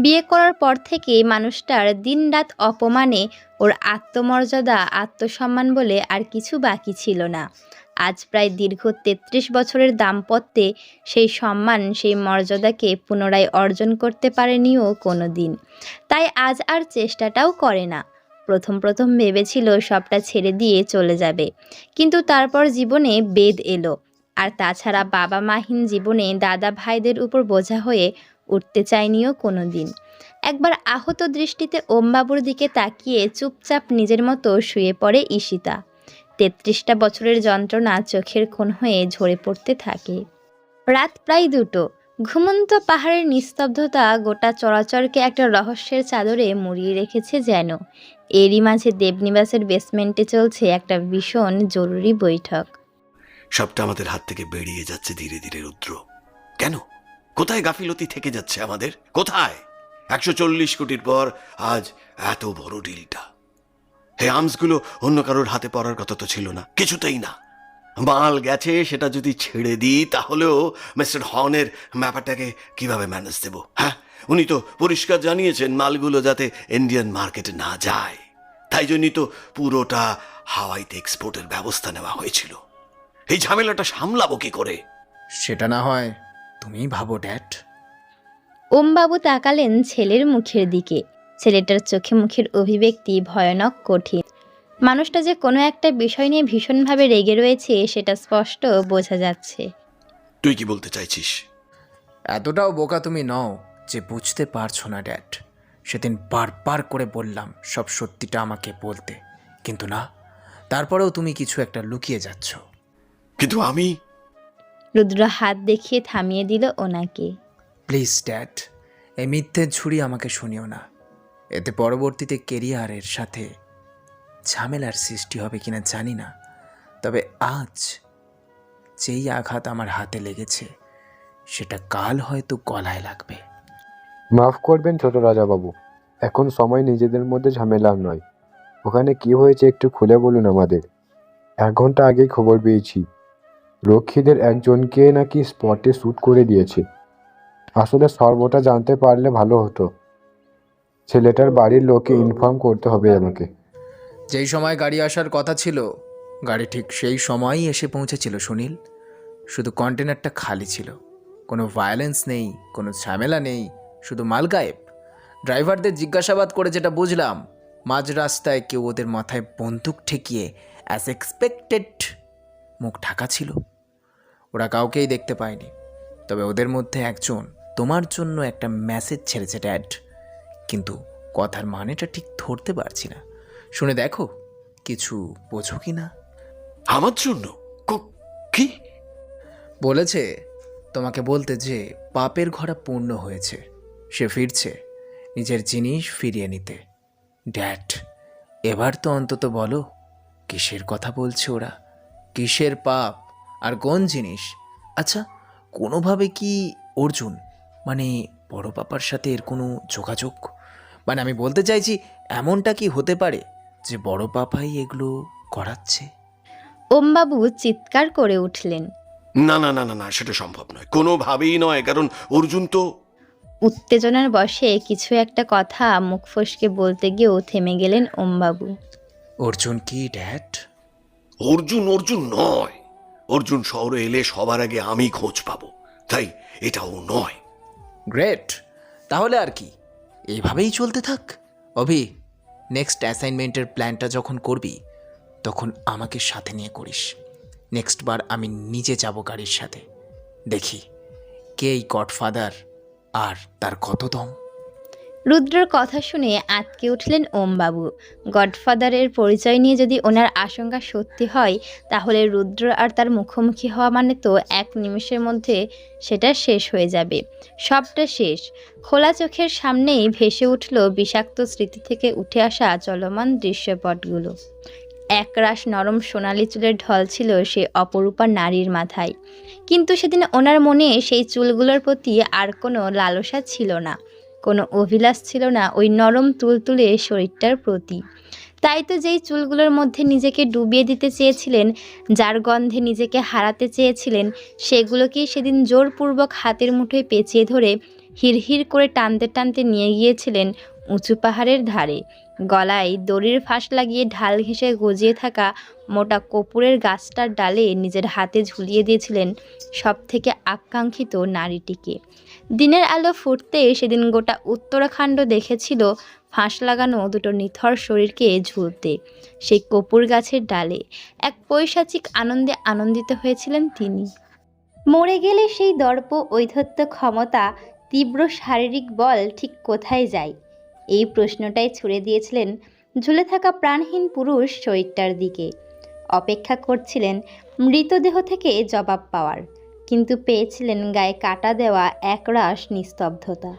Speaker 1: বিয়ে করার পর থেকে মানুষটার দিনরাত অপমানে ওর আত্মমর্যাদা আত্মসম্মান বলে আর কিছু বাকি ছিল না। আজ প্রায় দীর্ঘ ৩৩ বছরের দাম্পত্যে সেই সম্মান সেই মর্যাদাকে পুনরায় অর্জন করতে পারেনিও কোনো দিন। তাই আজ আর চেষ্টাটাও করে না। প্রথম প্রথম ভেবেছিল সবটা ছেড়ে দিয়ে চলে যাবে, কিন্তু তারপর জীবনে বেদ এলো। আর তাছাড়া বাবা মাহীন জীবনে দাদা ভাইদের উপর বোঝা হয়ে উঠতে চায়নিও কোনো দিন। একবার আহত দৃষ্টিতে ওমবাবুর দিকে তাকিয়ে চুপচাপ নিজের মতো শুয়ে পড়ে ঈশিতা। ৩৩টা বছরের যন্ত্রণা চোখের কোণ হয়ে ঝরে পড়তে থাকে। রাত প্রায় ২টো। ঘুমন্ত পাহাড়ের নিস্তব্ধতা গোটা চরাচরকে একটা রহস্যের চাদরে মুড়িয়ে রেখেছে যেন। এরই মাঝে দেবনিবাসের বেসমেন্টে চলছে একটা ভীষণ জরুরি বৈঠক।
Speaker 7: সবটা আমাদের হাত থেকে বেরিয়ে যাচ্ছে ধীরে ধীরে রুদ্র। কেন? কোথায় গাফিলতি থেকে যাচ্ছে আমাদের? কোথায়? ১৪০ কোটির পর আজ এত বড় ডিলটা। হে আর্মসগুলো অন্য কারোর হাতে পড়ার কথা তো ছিল না, কিছুতেই না। মাল গেছে, সেটা যদি ছেড়ে দিই তাহলেও মিস্টার হর্নের ব্যাপারটাকে কিভাবে ম্যানেজ দেব? হ্যাঁ, উনি তো পরিষ্কার জানিয়েছেন মালগুলো যাতে ইন্ডিয়ান মার্কেটে না যায়। তাই জন্যই তো পুরোটা হাওয়াইতে এক্সপোর্টের ব্যবস্থা নেওয়া হয়েছিল। এই ঝামেলাটা সামলাবো কি করে?
Speaker 2: সেটা না হয় তুমিই ভাবো ড্যাড।
Speaker 1: ওমবাবু তাকালেন ছেলের মুখের দিকে। ছেলেটার চোখে মুখের অভিব্যক্তি ভয়ানক কঠিন। মানুষটা যে কোনো একটা বিষয় নিয়ে ভীষণভাবে রেগে রয়েছে সেটা স্পষ্ট বোঝা যাচ্ছে।
Speaker 7: তুই কি বলতে চাইছিস?
Speaker 2: এতটাও বোকা তুমি নও যে বুঝতে পারছো না ড্যাড। সেদিন বারবার করে বললাম সব সত্যিটা আমাকে বলতে, কিন্তু না, তারপরেও তুমি কিছু একটা লুকিয়ে যাচ্ছ।
Speaker 7: কিন্তু আমি...
Speaker 1: রুদ্র হাত দেখিয়ে থামিয়ে দিল ওনাকে।
Speaker 2: প্লিজ ড্যাড, এই মিথ্যের ঝুড়ি আমাকে শুনিও না। এতে পরবর্তীতে কেরিয়ারের সাথে ঝামেলার সৃষ্টি হবে কিনা জানি না, তবে আজ যেই আঘাত আমার হাতে লেগেছে সেটা কাল হয়তো গলায় লাগবে।
Speaker 9: মাফ করবেন ছোট রাজাবাবু, এখন সময় নিজেদের মধ্যে ঝামেলার নয়। ওখানে কি হয়েছে একটু খুলে বলুন আমাদের। 1 ঘন্টা আগেই খবর পেয়েছি রক্ষীদের একজনকে নাকি স্পটে শ্যুট করে দিয়েছে। আসলে সর্বটা জানতে পারলে ভালো হতো। ছেলেটার বাড়ির লোককে ইনফর্ম করতে হবে আমাকে।
Speaker 2: যেই সময় গাড়ি আসার কথা ছিল গাড়ি ঠিক সেই সময়ই এসে পৌঁছেছিল সুনীল। শুধু কন্টেনারটা খালি ছিল, কোনো ভায়োলেন্স নেই, কোনো ঝামেলা নেই, শুধু মাল গায়েব। ড্রাইভারদের জিজ্ঞাসাবাদ করে যেটা বুঝলাম, মাঝ রাস্তায় কেউ ওদের মাথায় বন্দুক ঠেকিয়ে অ্যাজ এক্সপেক্টেড মুখ ঢাকা ছিল। ওরা কাউকেই দেখতে পায়নি, তবে ওদের মধ্যে একজন তোমার জন্য একটা মেসেজ ছেড়েছে ড্যাড, কিন্তু কথার মানেটা ঠিক ধরতে পারছি না। শুনে দেখো, কিছু বোঝো কি না।
Speaker 7: আমার জন্য? কি
Speaker 2: বলেছে তোমাকে বলতে যে পাপের ঘোড়া পূর্ণ হয়েছে, সে ফিরছে নিজের জিনিস ফিরিয়ে নিতে। ড্যাড, এবার তো অন্তত বলো কিসের কথা বলছে ওরা, কিসের পাপ আর কোন জিনিস? আচ্ছা, কোনোভাবে কি অর্জুন মানে বড় পাপার সাথে এর কোনো যোগাযোগ? মানে আমি বলতে চাইছি, এমনটা কি হতে পারে যে বড় পাপাই এগুলো করাচ্ছে?
Speaker 1: ওমবাবু চিৎকার করে উঠলেন।
Speaker 7: না না না না না, সেটা সম্ভব নয়, কোনোভাবেই নয়। কারণ অর্জুন তো
Speaker 1: উত্তেজনার বশে কিছু একটা কথা মুখ ফসকে বলতে গিয়েও থেমে গেলেন ওমবাবু।
Speaker 2: অর্জুন কি ড্যাড?
Speaker 7: অর্জুন অর্জুন নয়। অর্জুন শহরে এলে সবার আগে আমি খোঁজ পাবো, তাই এটাও নয়।
Speaker 2: গ্রেট, তাহলে আর কি, এইভাবেই চলতে থাক। অভি, নেক্সট অ্যাসাইনমেন্টের প্ল্যানটা যখন করবি তখন আমাকে সাথে নিয়ে করিস। নেক্সট বার আমি নিজে যাব গাড়ির সাথে, দেখি কে এই গডফাদার আর তার কত দম।
Speaker 1: রুদ্রর কথা শুনে আঁতকে উঠলেন ওমবাবু। গডফাদারের পরিচয় নিয়ে যদি ওনার আশঙ্কা সত্যি হয়, তাহলে রুদ্র আর তার মুখোমুখি হওয়া মানে তো এক নিমেষের মধ্যে সেটা শেষ হয়ে যাবে। সবটা শেষ। খোলা চোখের সামনেই ভেসে উঠল বিষাক্ত স্মৃতি থেকে উঠে আসা চলমান দৃশ্যপটগুলো। একরাশ নরম সোনালি চুলের ঢল ছিল সে অপরূপা নারীর মাথায়, কিন্তু সেদিন ওনার মনে সেই চুলগুলোর প্রতি আর কোনো লালসা ছিল না, কোনো অভিলাষ ছিল না ওই নরম তুলতুলে শরীরটার প্রতি। তাই তো যেই চুলগুলোর মধ্যে নিজেকে ডুবিয়ে দিতে চেয়েছিলেন, যার গন্ধে নিজেকে হারাতে চেয়েছিলেন, সেগুলোকেই সেদিন জোরপূর্বক হাতের মুঠোয় পেঁচিয়ে ধরে হিড়হিড় করে টানতে টানতে নিয়ে গিয়েছিলেন উঁচু পাহাড়ের ধারে। গলায় দড়ির ফাঁস লাগিয়ে ঢাল ঘেঁষে গজিয়ে থাকা মোটা কপুরের গাছটার ডালে নিজের হাতে ঝুলিয়ে দিয়েছিলেন সবথেকে আকাঙ্ক্ষিত নারীটিকে। দিনের আলো ফুটতে সেদিন গোটা উত্তরাখণ্ড দেখেছিল ফাঁস লাগানো দুটো নিথর শরীরকে ঝুলতে সেই কপুর গাছের ডালে। এক পৈশাচিক আনন্দে আনন্দিত হয়েছিলেন তিনি। মরে গেলে সেই দর্প, ঔদ্ধত্য, ক্ষমতা, তীব্র শারীরিক বল ঠিক কোথায় যায়? এই প্রশ্নটাই ছুড়ে দিয়েছিলেন ঝুলে থাকা প্রাণহীন পুরুষ শরীরটার দিকে। অপেক্ষা করছিলেন মৃতদেহ থেকে জবাব পাওয়ার, কিন্তু পেয়েছিলেন গায়ে কাটা দেওয়া একরাশ নিস্তব্ধতা।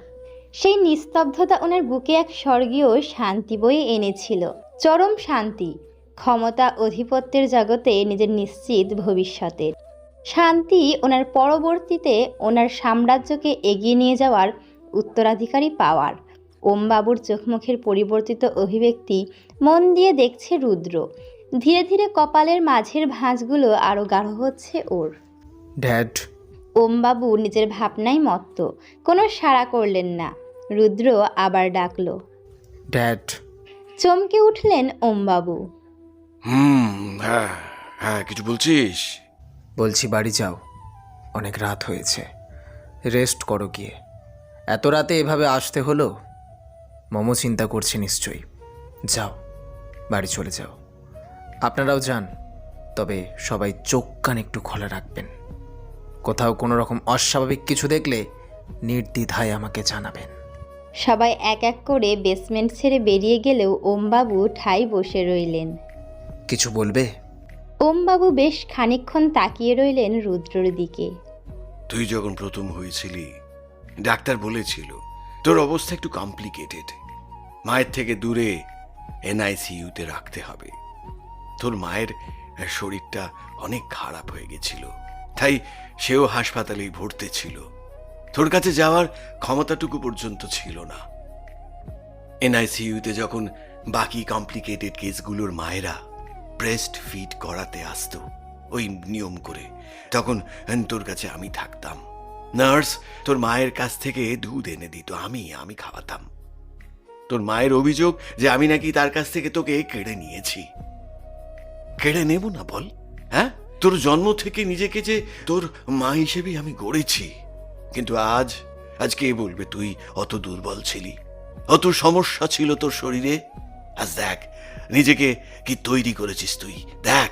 Speaker 1: সেই নিস্তব্ধতা ওনার বুকে এক স্বর্গীয় শান্তি বয়ে এনেছিল, চরম শান্তি। ক্ষমতা, আধিপত্যের জগতে নিজের নিশ্চিত ভবিষ্যতের শান্তি, ওনার পরবর্তীতে ওনার সাম্রাজ্যকে এগিয়ে নিয়ে যাওয়ার উত্তরাধিকারী পাওয়ার। ওমবাবুর চোখমুখের পরিবর্তিত অভিব্যক্তি মন দিয়ে দেখছে রুদ্র। ধীরে ধীরে কপালের মাঝের ভাঁজগুলো আরও গাঢ় হচ্ছে ওর।
Speaker 2: ড্যাড।
Speaker 1: ওমবাবু নিজের ভাবনায় মত্ত, কোনো সাড়া করলেন না। রুদ্র আবার ডাকলো,
Speaker 2: ড্যাড।
Speaker 1: চমকে উঠলেন ওমবাবু।
Speaker 7: হ্যাঁ হ্যাঁ, কিছু বলছিস?
Speaker 2: বলছি বাড়ি যাও, অনেক রাত হয়েছে, রেস্ট করো গিয়ে। এত রাতে এভাবে আসতে হলো। মোমো চিন্তা করছে নিশ্চয়ই। যাও, বাড়ি চলে যাও। আপনারাও যান, তবে সবাই চোখ কান একটু খোলা রাখবেন। কোথাও কোনো রকম অস্বাভাবিক কিছু দেখলে নির্দ্বিধায় আমাকে জানাবেন।
Speaker 1: সবাই এক এক করে বেসমেন্ট ছেড়ে বেরিয়ে গেলেও ওমবাবু ঠাই বসে রইলেন।
Speaker 2: কিছু বলবে?
Speaker 1: ওমবাবু বেশ খানিকক্ষণ তাকিয়ে রইলেন রুদ্রর দিকে।
Speaker 7: তুই যখন প্রথম হয়েছিলি, ডাক্তার বলেছিল তোর অবস্থা একটু কমপ্লিকেটেড, মায়ের থেকে দূরে এনআইসিইউতে রাখতে হবে। তোর মায়ের শরীরটা অনেক খারাপ হয়ে গেছিল, তাই সেও হাসপাতালেই ভর্তি ছিল। তোর কাছে যাওয়ার ক্ষমতাটুকু পর্যন্ত ছিল না। এনআইসিইউতে যখন বাকি কমপ্লিকেটেড কেসগুলোর মায়েরা ব্রেস্ট ফিড করাতে আসতো ওই নিয়ম করে, তখন তোর কাছে আমি থাকতাম। নার্স তোর মায়ের কাছ থেকে দুধ এনে দিত, আমি খাওয়াতাম। তোর মায়ের অভিযোগ যে আমি নাকি তার কাছ থেকে তোকে কেড়ে নিয়েছি। কেড়ে নেব না বল? হ্যাঁ, তোর জন্ম থেকে নিজেকে যে তোর মা হিসেবে আমি গড়েছি, কিন্তু আজ কে বলবে তুই অত দুর্বল ছিলি, অত সমস্যা ছিল তোর শরীরে? আজ দেখ নিজেকে কি তৈরি করেছিস তুই, দেখ।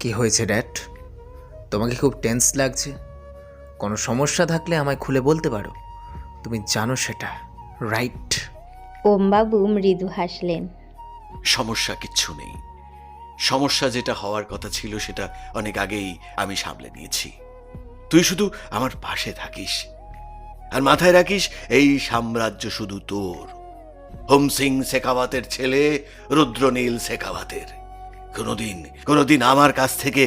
Speaker 2: কি হয়েছে ড্যাড? তোমাকে খুব টেন্স লাগছে? কোনো সমস্যা থাকলে আমায় খুলে বলতে পারো, তুমি জানো সেটা, রাইট?
Speaker 1: ওমবাবু মৃদু হাসলেন।
Speaker 7: সমস্যা কিচ্ছু নেই। সমস্যা যেটা হওয়ার কথা ছিল সেটা অনেক আগেই আমি সামলে নিয়েছি। তুই শুধু আমার পাশে থাকিস, আর মাথায় রাখিস এই সাম্রাজ্য শুধু তোর। হোম সিং শেখাওয়াতের ছেলে রুদ্রনীল শেখাওয়াতের। কোনোদিন কোনোদিন আমার কাছ থেকে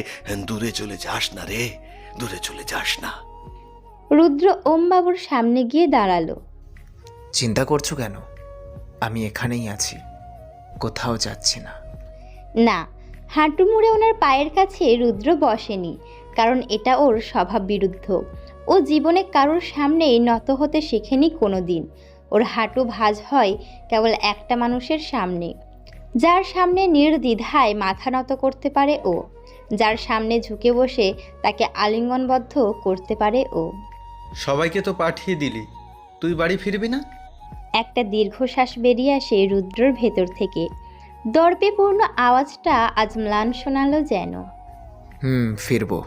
Speaker 7: দূরে চলে যাস না রে, দূরে চলে যাস না।
Speaker 1: রুদ্র ওমবাবুর সামনে গিয়ে দাঁড়ালো।
Speaker 2: চিন্তা করছো কেন? আমি এখানেই আছি, কোথাও যাচ্ছি না।
Speaker 1: না, হাঁটু মুড়ে ওনার পায়ের কাছে রুদ্র বসেনি, কারণ এটা ওর স্বভাব বিরুদ্ধ। ও জীবনে কারোর সামনেই নত হতে শেখেনি কোনো দিন। ওর হাঁটু ভাঁজ হয় কেবল একটা মানুষের সামনে, যার সামনে নির্দ্বিধায় মাথা নত করতে পারে ও, যার সামনে ঝুঁকে বসে তাকে আলিঙ্গনবদ্ধ করতে পারে ও।
Speaker 10: সবাইকে তো পাঠিয়ে দিলি, তুই বাড়ি ফিরবি না?
Speaker 1: একটা দীর্ঘশ্বাস বেরিয়ে আসে রুদ্রর ভেতর থেকে। দর্পেপূর্ণ আওয়াজটা আজ ম্লান শোনালো যেন।
Speaker 2: ফিরবো।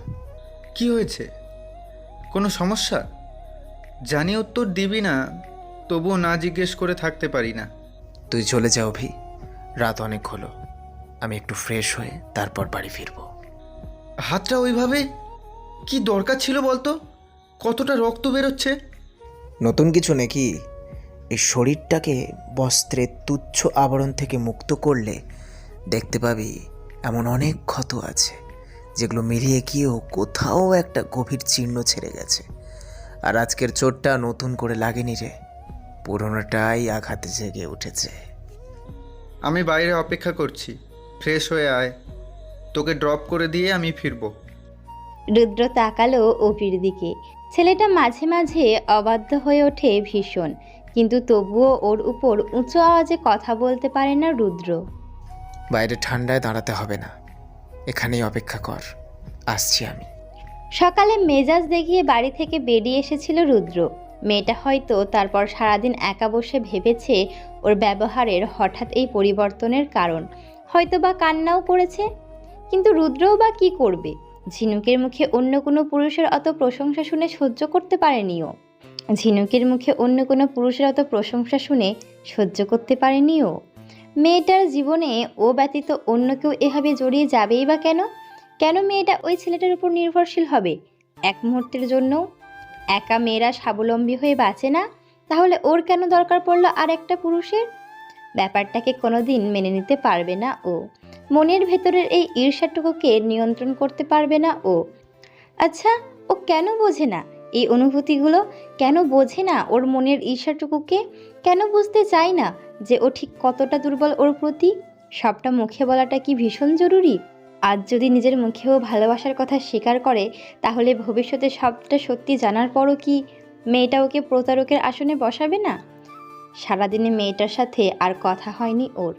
Speaker 10: কি হয়েছে? কোনো সমস্যা? জানি উত্তর দিবি না, তবুও না জিজ্ঞেস করে থাকতে পারি না।
Speaker 2: তুই চলে যাও ভি, রাত অনেক হলো। আমি একটু ফ্রেশ হয়ে তারপর বাড়ি ফিরবো।
Speaker 10: হাতটা ওইভাবে কি দরকার ছিল বলতো? কতটা রক্ত বেরোচ্ছে।
Speaker 2: নতুন কিছু নাকি? এই শরীরটাকে বস্ত্রের তুচ্ছ আবরণ থেকে মুক্ত করলে দেখতে পাবি এমন অনেক ক্ষত আছে, যেগুলো মিলিয়ে গিয়েও কোথাও একটা গভীর চিহ্ন ছেড়ে গেছে। আর আজকের চোটটা নতুন করে লাগেনি রে, পুরোনোটাই আঘাতে জেগে উঠেছে।
Speaker 10: আমি বাইরে অপেক্ষা করছি, ফ্রেশ হয়ে আয়, তোকে ড্রপ করে দিয়ে আমি ফিরবো।
Speaker 1: রুদ্র তাকালো অভির দিকে। ছেলেটা মাঝে মাঝে অবাধ্য হয়ে ওঠে ভীষণ, কিন্তু তবুও ওর উপর উঁচু আওয়াজে কথা বলতে পারে না রুদ্র।
Speaker 2: বাইরে ঠান্ডায় দাঁড়াতে হবে না, এখানেই অপেক্ষা কর, আসছি আমি।
Speaker 1: সকালে মেজাজ দেখিয়ে বাড়ি থেকে বেরিয়ে এসেছিল রুদ্র। মেয়েটা হয়তো তারপর সারাদিন একা বসে ভেবেছে ওর ব্যবহারের হঠাৎ এই পরিবর্তনের কারণ, হয়তো বা কান্নাও করেছে। কিন্তু রুদ্রও বা কী করবে? ঝিনুকের মুখে অন্য কোনো পুরুষের অত প্রশংসা শুনে সহ্য করতে পারেনি ও। ঝিনুকের মুখে অন্য কোনো পুরুষের অত প্রশংসা শুনে সহ্য করতে পারেনি ও। মেয়েটার জীবনে ও ব্যতীত অন্য কেউ এভাবে জড়িয়ে যাবেই বা কেন? কেন মেয়েটা ওই ছেলেটার উপর নির্ভরশীল হবে এক মুহূর্তের জন্য? একা মেয়েরা স্বাবলম্বী হয়ে বাঁচে না, তাহলে ওর কেন দরকার পড়লো আর একটা পুরুষের? ব্যাপারটাকে কোনোদিন মেনে নিতে পারবে না ও। মনের ভেতরের এই ঈর্ষাটুকুকে নিয়ন্ত্রণ করতে পারবে না ও। আচ্ছা, ও কেন বোঝে না এই অনুভূতিগুলো? কেন বোঝে না ওর মনের ঈর্ষাটুকুকে? কেন বুঝতে চায় না যে ও ঠিক কতটা দুর্বল ওর প্রতি? সবটা মুখে বলাটা কি ভীষণ জরুরি? আজ যদি নিজের মুখেও ভালোবাসার কথা স্বীকার করে, তাহলে ভবিষ্যতে সবটা সত্যি জানার পরও কি মেয়েটা ওকে প্রতারকের আসনে বসাবে না? সারাদিনে মেয়েটার সাথে আর কথা হয়নি ওর।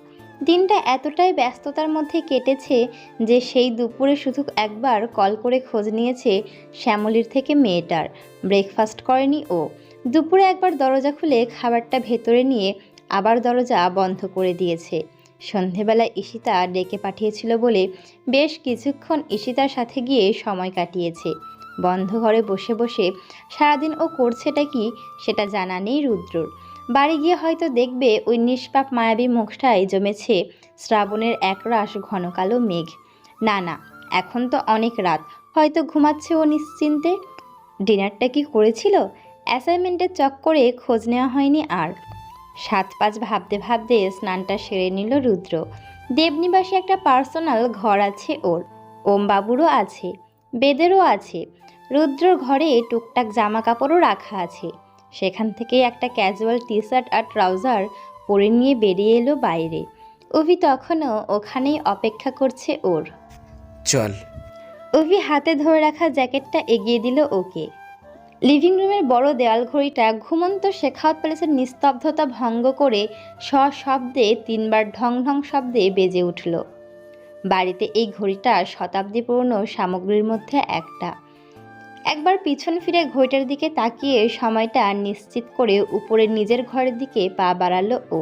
Speaker 1: দিনটা এতটাই ব্যস্ততার মধ্যে কেটেছে যে সেই দুপুরে শুধু একবার কল করে খোঁজ নিয়েছে শ্যামলীর থেকে মেয়েটার। ব্রেকফাস্ট করেনি ও। দুপুরে একবার দরজা খুলে খাবারটা ভেতরে নিয়ে আবার দরজা বন্ধ করে দিয়েছে। সন্ধেবেলা ঈশিতা ডেকে পাঠিয়েছিল বলে বেশ কিছুক্ষণ ঈশিতার সাথে গিয়ে সময় কাটিয়েছে। বন্ধ ঘরে বসে বসে সারাদিন ও করছেটা কি সেটা জানা নেই রুদ্রর। বাড়ি গিয়ে হয়তো দেখবে ওই নিষ্পাপ মায়াবী মুখটায় জমেছে শ্রাবণের একরাশ ঘন কালো মেঘ। না না, এখন তো অনেক রাত, হয়তো ঘুমাচ্ছে ও নিশ্চিন্তে। ডিনারটা কি করেছিল? অ্যাসাইনমেন্টের চক্করে খোঁজ নেওয়া হয়নি আর। 7-5 ভাবতে ভাবতে স্নানটা সেরে নিল রুদ্র। দেবনিবাসে একটা পার্সোনাল ঘর আছে ওর, ওমবাবুরও আছে, বেদেরও আছে। রুদ্রর ঘরে টুকটাক জামা কাপড়ও রাখা আছে। সেখান থেকে একটা ক্যাজুয়াল টি শার্ট আর ট্রাউজার পরে নিয়ে বেরিয়ে এলো বাইরে। অভি তখনও ওখানেই অপেক্ষা করছে ওর।
Speaker 2: চল।
Speaker 1: অভি হাতে ধরে রাখা জ্যাকেটটা এগিয়ে দিল ওকে। লিভিং রুমের বড় দেওয়াল ঘড়িটা ঘুমন্ত শেখাওয়াত প্যালেসের নিস্তব্ধতা ভঙ্গ করে সশব্দে 3বার ঢং ঢং শব্দে বেজে উঠল। বাড়িতে এই ঘড়িটা শতাব্দী পুরনো সামগ্রীর মধ্যে একটা। একবার পিছন ফিরে ঘড়িটার দিকে তাকিয়ে সময়টা নিশ্চিত করে উপরে নিজের ঘরের দিকে পা বাড়ালো ও।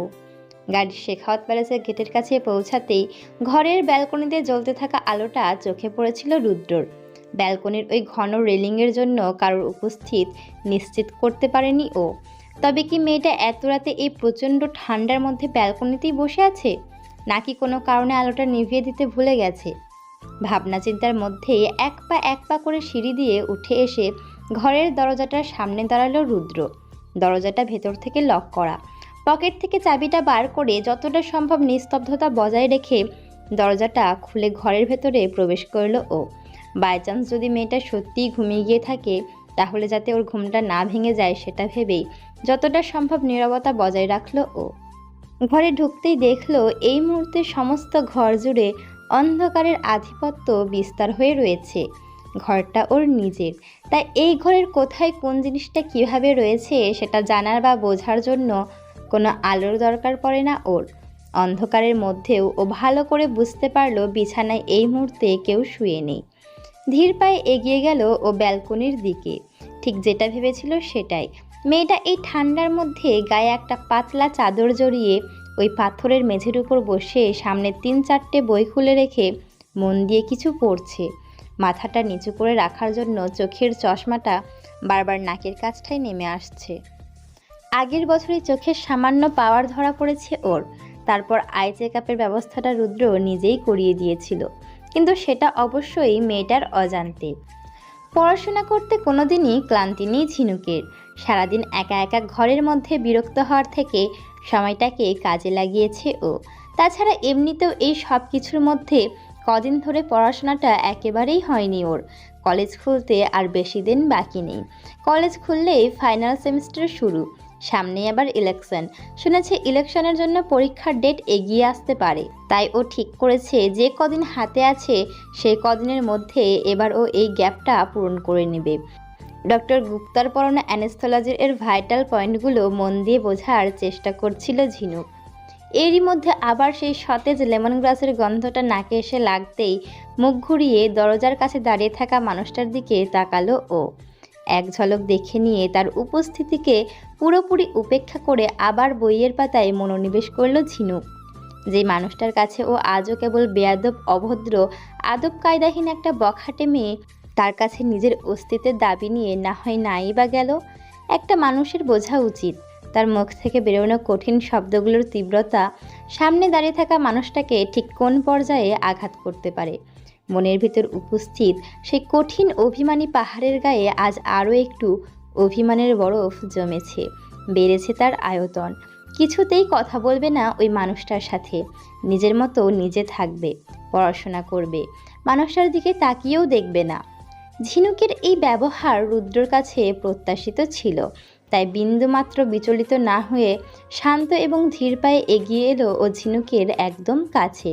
Speaker 1: গাড়ি শেখাওয়াত প্যালেসের গেটের কাছে পৌঁছাতেই ঘরের ব্যালকনিতে জ্বলতে থাকা আলোটা চোখে পড়েছিল রুদ্রর। ব্যালকনির ওই ঘন রেলিংয়ের জন্য কারোর উপস্থিত নিশ্চিত করতে পারেনি ও। তবে কি মেয়েটা এত রাতে এই প্রচণ্ড ঠান্ডার মধ্যে ব্যালকনিতেই বসে আছে, নাকি কোনো কারণে আলোটা নিভিয়ে দিতে ভুলে গেছে? ভাবনা চিন্তার মধ্যে এক পা করে সিঁড়ি দিয়ে উঠে এসে ঘরের দরজাটার সামনে দাঁড়ালো রুদ্র। দরজাটা ভেতর থেকে লক করা। পকেট থেকে চাবিটা বার করে যতটা সম্ভব নিস্তব্ধতা বজায় রেখে দরজাটা খুলে ঘরের ভেতরে প্রবেশ করলো ও। বাই চান্স যদি মেয়েটা সত্যিই ঘুমিয়ে গিয়ে থাকে তাহলে যাতে ওর ঘুমটা না ভেঙে যায় সেটা ভেবেই যতটা সম্ভব নীরবতা বজায় রাখলো ও। ঘরে ঢুকতেই দেখলো এই মুহূর্তে সমস্ত ঘর জুড়ে অন্ধকারের আধিপত্য বিস্তার হয়ে রয়েছে। ঘরটা ওর নিজের, তাই এই ঘরের কোথায় কোন জিনিসটা কিভাবে রয়েছে সেটা জানার বা বোঝার জন্য কোনো আলোর দরকার পড়ে না ওর। অন্ধকারের মধ্যেও ও ভালো করে বুঝতে পারলো বিছানায় এই মুহূর্তে কেউ শুয়ে নেই। ধীর পায়ে এগিয়ে গেল ও ব্যালকনির দিকে। ঠিক যেটা ভেবেছিল সেটাই। মেয়েটা এই ঠান্ডার মধ্যে গায়ে একটা পাতলা চাদর জড়িয়ে ওই পাথরের মেঝের উপর বসে সামনে 3-4টে বই খুলে রেখে মন দিয়ে কিছু পড়ছে। মাথাটা নিচু করে রাখার জন্য চোখের চশমাটা বারবার নাকের কাছটায় নেমে আসছে। আগের বছরই চোখের সামান্য পাওয়ার ধরা পড়েছে ওর। তারপর আই চেকআপের ব্যবস্থাটা রুদ্র নিজেই করিয়ে দিয়েছিল, কিন্তু সেটা অবশ্যই মেয়েটার অজান্তে। পড়াশোনা করতে কোনোদিনই ক্লান্তি নেই ঝিনুকের। সারাদিন একা একা ঘরের মধ্যে বিরক্ত হওয়ার থেকে সময়টাকে কাজে লাগিয়েছে ও। তাছাড়া এমনিতেও এই সব কিছুর মধ্যে কদিন ধরে পড়াশোনাটা একেবারেই হয়নি ওর। কলেজ খুলতে আর বেশি দিন বাকি নেই। কলেজ খুললেই ফাইনাল সেমিস্টার শুরু, সামনে আবার ইলেকশন। শুনেছে ইলেকশনের জন্য পরীক্ষার ডেট এগিয়ে আসতে পারে, তাই ও ঠিক করেছে যে কদিন হাতে আছে সেই কদিনের মধ্যে এবার ও এই গ্যাপটা পূরণ করে নেবে। ডক্টর গুপ্তার পড়ানো অ্যানেস্থোলজির এর ভাইটাল পয়েন্টগুলো মন দিয়ে বোঝার চেষ্টা করছিল ঝিনুক। এরই মধ্যে আবার সেই সতেজ লেমন গ্রাসের গন্ধটা নাকে এসে লাগতেই মুখ ঘুরিয়ে দরজার কাছে দাঁড়িয়ে থাকা মানুষটার দিকে তাকালো ও। এক ঝলক দেখে নিয়ে তার উপস্থিতিকে পুরোপুরি উপেক্ষা করে আবার বইয়ের পাতায় মনোনিবেশ করলো ঝিনুক। যে মানুষটার কাছে ও আজও কেবল বেয়াদব, অভদ্র, আদব কায়দাহীন একটা বখাটে মেয়ে, তার কাছে নিজের অস্তিত্বের দাবি নিয়ে না হয় নাই বা গেল। একটা মানুষের বোঝা উচিত তার মুখ থেকে বেরোনো কঠিন শব্দগুলোর তীব্রতা সামনে দাঁড়িয়ে থাকা মানুষটাকে ঠিক কোন পর্যায়ে আঘাত করতে পারে। মনের ভিতর উপস্থিত সেই কঠিন অভিমানী পাহাড়ের গায়ে আজ আরও একটু অভিমানের বরফ জমেছে, বেড়েছে তার আয়তন। কিছুতেই কথা বলবে না ওই মানুষটার সাথে, নিজের মতো নিজে থাকবে, পড়াশোনা করবে, মানুষটার দিকে তাকিয়েও দেখবে না। ঝিনুকের এই ব্যবহার রুদ্রর কাছে প্রত্যাশিত ছিল, তাই বিন্দুমাত্র বিচলিত না হয়ে শান্ত এবং ধীর পায়ে এগিয়ে এলো ও ঝিনুকের একদম কাছে।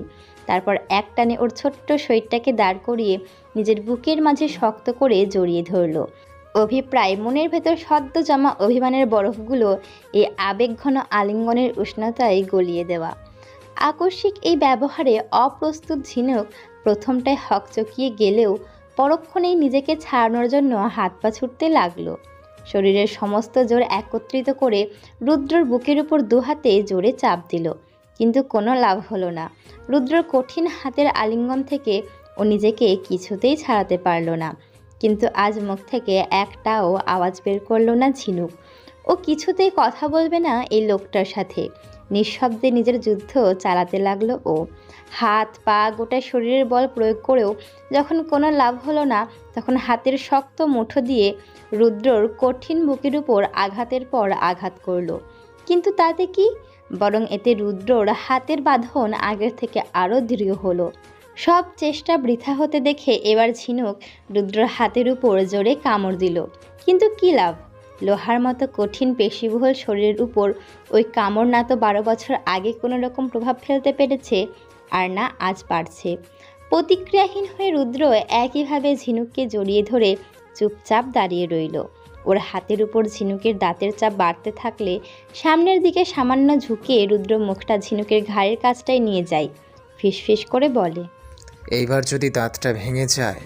Speaker 1: তারপর একটানে ওর ছোট্ট শরীরটাকে দাঁড় করিয়ে নিজের বুকের মাঝে শক্ত করে জড়িয়ে ধরল। অভিপ্রায় মনের ভেতর সদ্য জমা অভিমানের বরফগুলো এই আবেগঘন আলিঙ্গনের উষ্ণতায় গলিয়ে দেওয়া। আকস্মিক এই ব্যবহারে অপ্রস্তুত ঝিনুক প্রথমটায় হকচকিয়ে গেলেও পরক্ষণেই নিজেকে ছাড়ানোর জন্য হাত পা ছুটতে লাগলো। শরীরের সমস্ত জোর একত্রিত করে রুদ্রর বুকের উপর দুহাতে জোরে চাপ দিল, কিন্তু কোনো লাভ হলো না। রুদ্রর কঠিন হাতের আলিঙ্গন থেকে ও নিজেকে কিছুতেই ছাড়াতে পারল না। কিন্তু আজ মুখ থেকে একটাও আওয়াজ বের করলো না ঝিনুক। ও কিছুতেই কথা বলবে না এই লোকটার সাথে। নিঃশব্দে নিজের যুদ্ধ চালাতে লাগলো ও। হাত পা গোটা শরীরের বল প্রয়োগ করেও যখন কোনো লাভ হলো না, তখন হাতের শক্ত মুঠো দিয়ে রুদ্রর কঠিন বুকের উপর আঘাতের পর আঘাত করলো। কিন্তু তাতে কি, বরং এতে রুদ্রর হাতের বাঁধন আগের থেকে আরও দৃঢ় হলো। সব চেষ্টা বৃথা হতে দেখে এবার ঝিনুক রুদ্রর হাতের উপর জোরে কামড় দিল, কিন্তু কী লাভ? লোহার মতো কঠিন পেশিবহুল শরীরের উপর ওই কামড় না তো 12 বছর আগে কোনো রকম প্রভাব ফেলতে পেরেছে, আর না আজ পারছে। প্রতিক্রিয়াহীন হয়ে রুদ্র একইভাবে ঝিনুককে জড়িয়ে ধরে চুপচাপ দাঁড়িয়ে রইল। ওর হাতের উপর ঝিনুকের দাঁতের চাপ বাড়তে থাকলে সামনের দিকে সামান্য ঝুঁকে রুদ্র মুখটা ঝিনুকের ঘাড়ের কাছটায় নিয়ে যায়। ফিসফিস করে বলে,
Speaker 2: এইবার যদি দাঁতটা ভেঙে যায়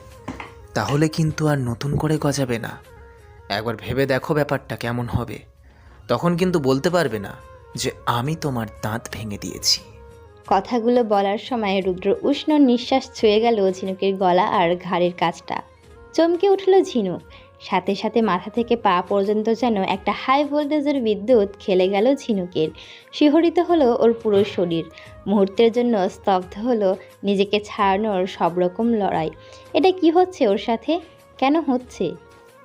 Speaker 2: তাহলে কিন্তু আর নতুন করে গজাবে না। একবার ভেবে দেখো ব্যাপারটা কেমন হবে, তখন কিন্তু বলতে পারবে না যে আমি তোমার দাঁত ভেঙে দিয়েছি।
Speaker 1: কথাগুলো বলার সময় রুদ্র উষ্ণ নিঃশ্বাস ছুঁয়ে গেল ঝিনুকের গলা আর ঘাড়ের কাছটা। চমকে উঠল ঝিনুক। সাথে সাথে মাথা থেকে পা পর্যন্ত যেন একটা হাই ভোল্টেজের বিদ্যুৎ খেলে গেল ঝিনুকের। শিহরিত হলো ওর পুরো শরীর। মুহূর্তের জন্য স্তব্ধ হলো নিজেকে ছাড়ানোর সব রকম লড়াই। এটা কি হচ্ছে ওর সাথে, কেন হচ্ছে?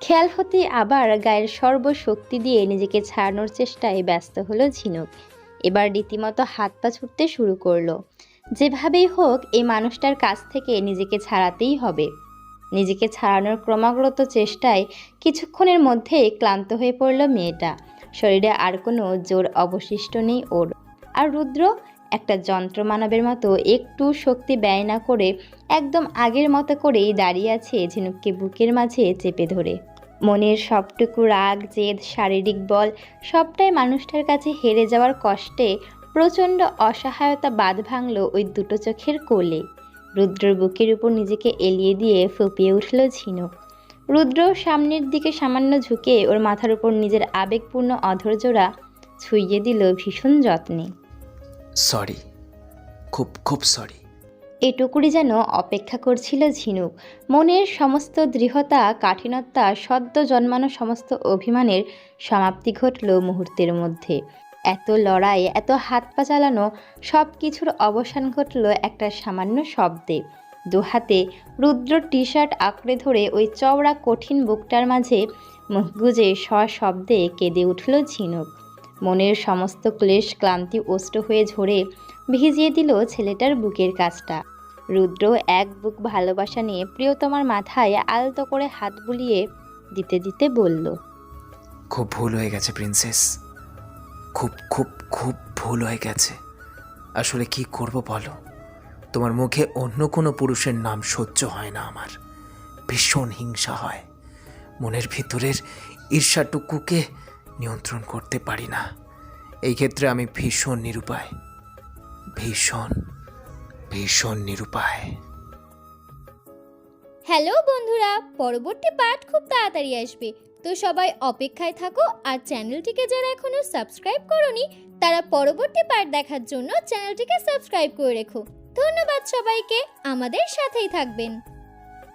Speaker 1: খেয়াল হতে আবার গায়ের সর্বশক্তি দিয়ে নিজেকে ছাড়ানোর চেষ্টায় ব্যস্ত হলো ঝিনুক। এবার রীতিমতো হাত পা ছুটতে শুরু করলো। যেভাবেই হোক এই মানুষটার কাছ থেকে নিজেকে ছাড়াতেই হবে। নিজেকে ছাড়ানোর ক্রমাগত চেষ্টায় কিছুক্ষণের মধ্যেই ক্লান্ত হয়ে পড়ল মেয়েটা। শরীরে আর কোনো জোর অবশিষ্ট নেই ওর। আর রুদ্র একটা যন্ত্রমানবের মতো একটু শক্তি ব্যয় না করে একদম আগের মতো করেই দাঁড়িয়ে আছে ঝিনুককে বুকের মাঝে চেপে ধরে। মনের সবটুকু রাগ, জেদ, শারীরিক বল সবটাই মানুষটার কাছে হেরে যাওয়ার কষ্টে প্রচণ্ড অসহায়তা বাঁধ ভাঙল ওই দুটো চোখের কোলে। রুদ্রর বুকের উপর নিজেকে এলিয়ে দিয়ে ফুঁপিয়ে উঠল ঝিনুক। রুদ্র সামনের দিকে সামান্য ঝুঁকে ওর মাথার উপর নিজের আবেগপূর্ণ অধৈর্যরা ছুঁইয়ে দিল ভীষণ যত্নে।
Speaker 2: সরি, খুব খুব সরি।
Speaker 1: এটুকুরি যেন অপেক্ষা করছিল ঝিনুক। মনের সমস্ত দৃঢ়তা, কাঠিন্যতা, সদ্য জন্মানো সমস্ত অভিমানের সমাপ্তি ঘটল মুহূর্তের মধ্যে। এত লড়াই, এত হাত পা চালানো, সব কিছুর অবসান ঘটল একটা সামান্য শব্দে। দুহাতে রুদ্র টি শার্ট আঁকড়ে ধরে ওই চওড়া কঠিন বুকটার মাঝে মুখ গুজে সশব্দে কেঁদে উঠল ঝিনুক। মনের সমস্ত ক্লেশ, ক্লান্তি অষ্ট হয়ে ঝরে ভিজিয়ে দিল ছেলেটার বুকের কাছটা। রুদ্র এক বুক ভালোবাসা নিয়ে প্রিয়তমার মাথায় আলতো করে হাত বুলিয়ে দিতে দিতে বলল,
Speaker 2: খুব ভুল হয়ে গেছে প্রিন্সেস, খুব খুব খুব ভুল হয়ে গেছে। আসলে কি করব বলো, তোমার মুখে অন্য কোনো পুরুষের নাম সহ্য হয় না আমার। ভীষণ হিংসা হয়, মনের ভিতরের ঈর্ষাটুকুকে নিয়ন্ত্রণ করতে পারি না। এই ক্ষেত্রে আমি ভীষণ নিরুপায়, ভীষণ ভীষণ নিরুপায়।
Speaker 11: হ্যালো বন্ধুরা, পরবর্তী পার্ট খুব তাড়াতাড়ি আসবে, তো সবাই অপেক্ষায় থাকো। আর চ্যানেলটিকে যারা এখনো সাবস্ক্রাইব করোনি তারা পরবর্তী পার্ট দেখার জন্য চ্যানেলটিকে সাবস্ক্রাইব করে রেখো। ধন্যবাদ সবাইকে, আমাদের সাথেই থাকবেন।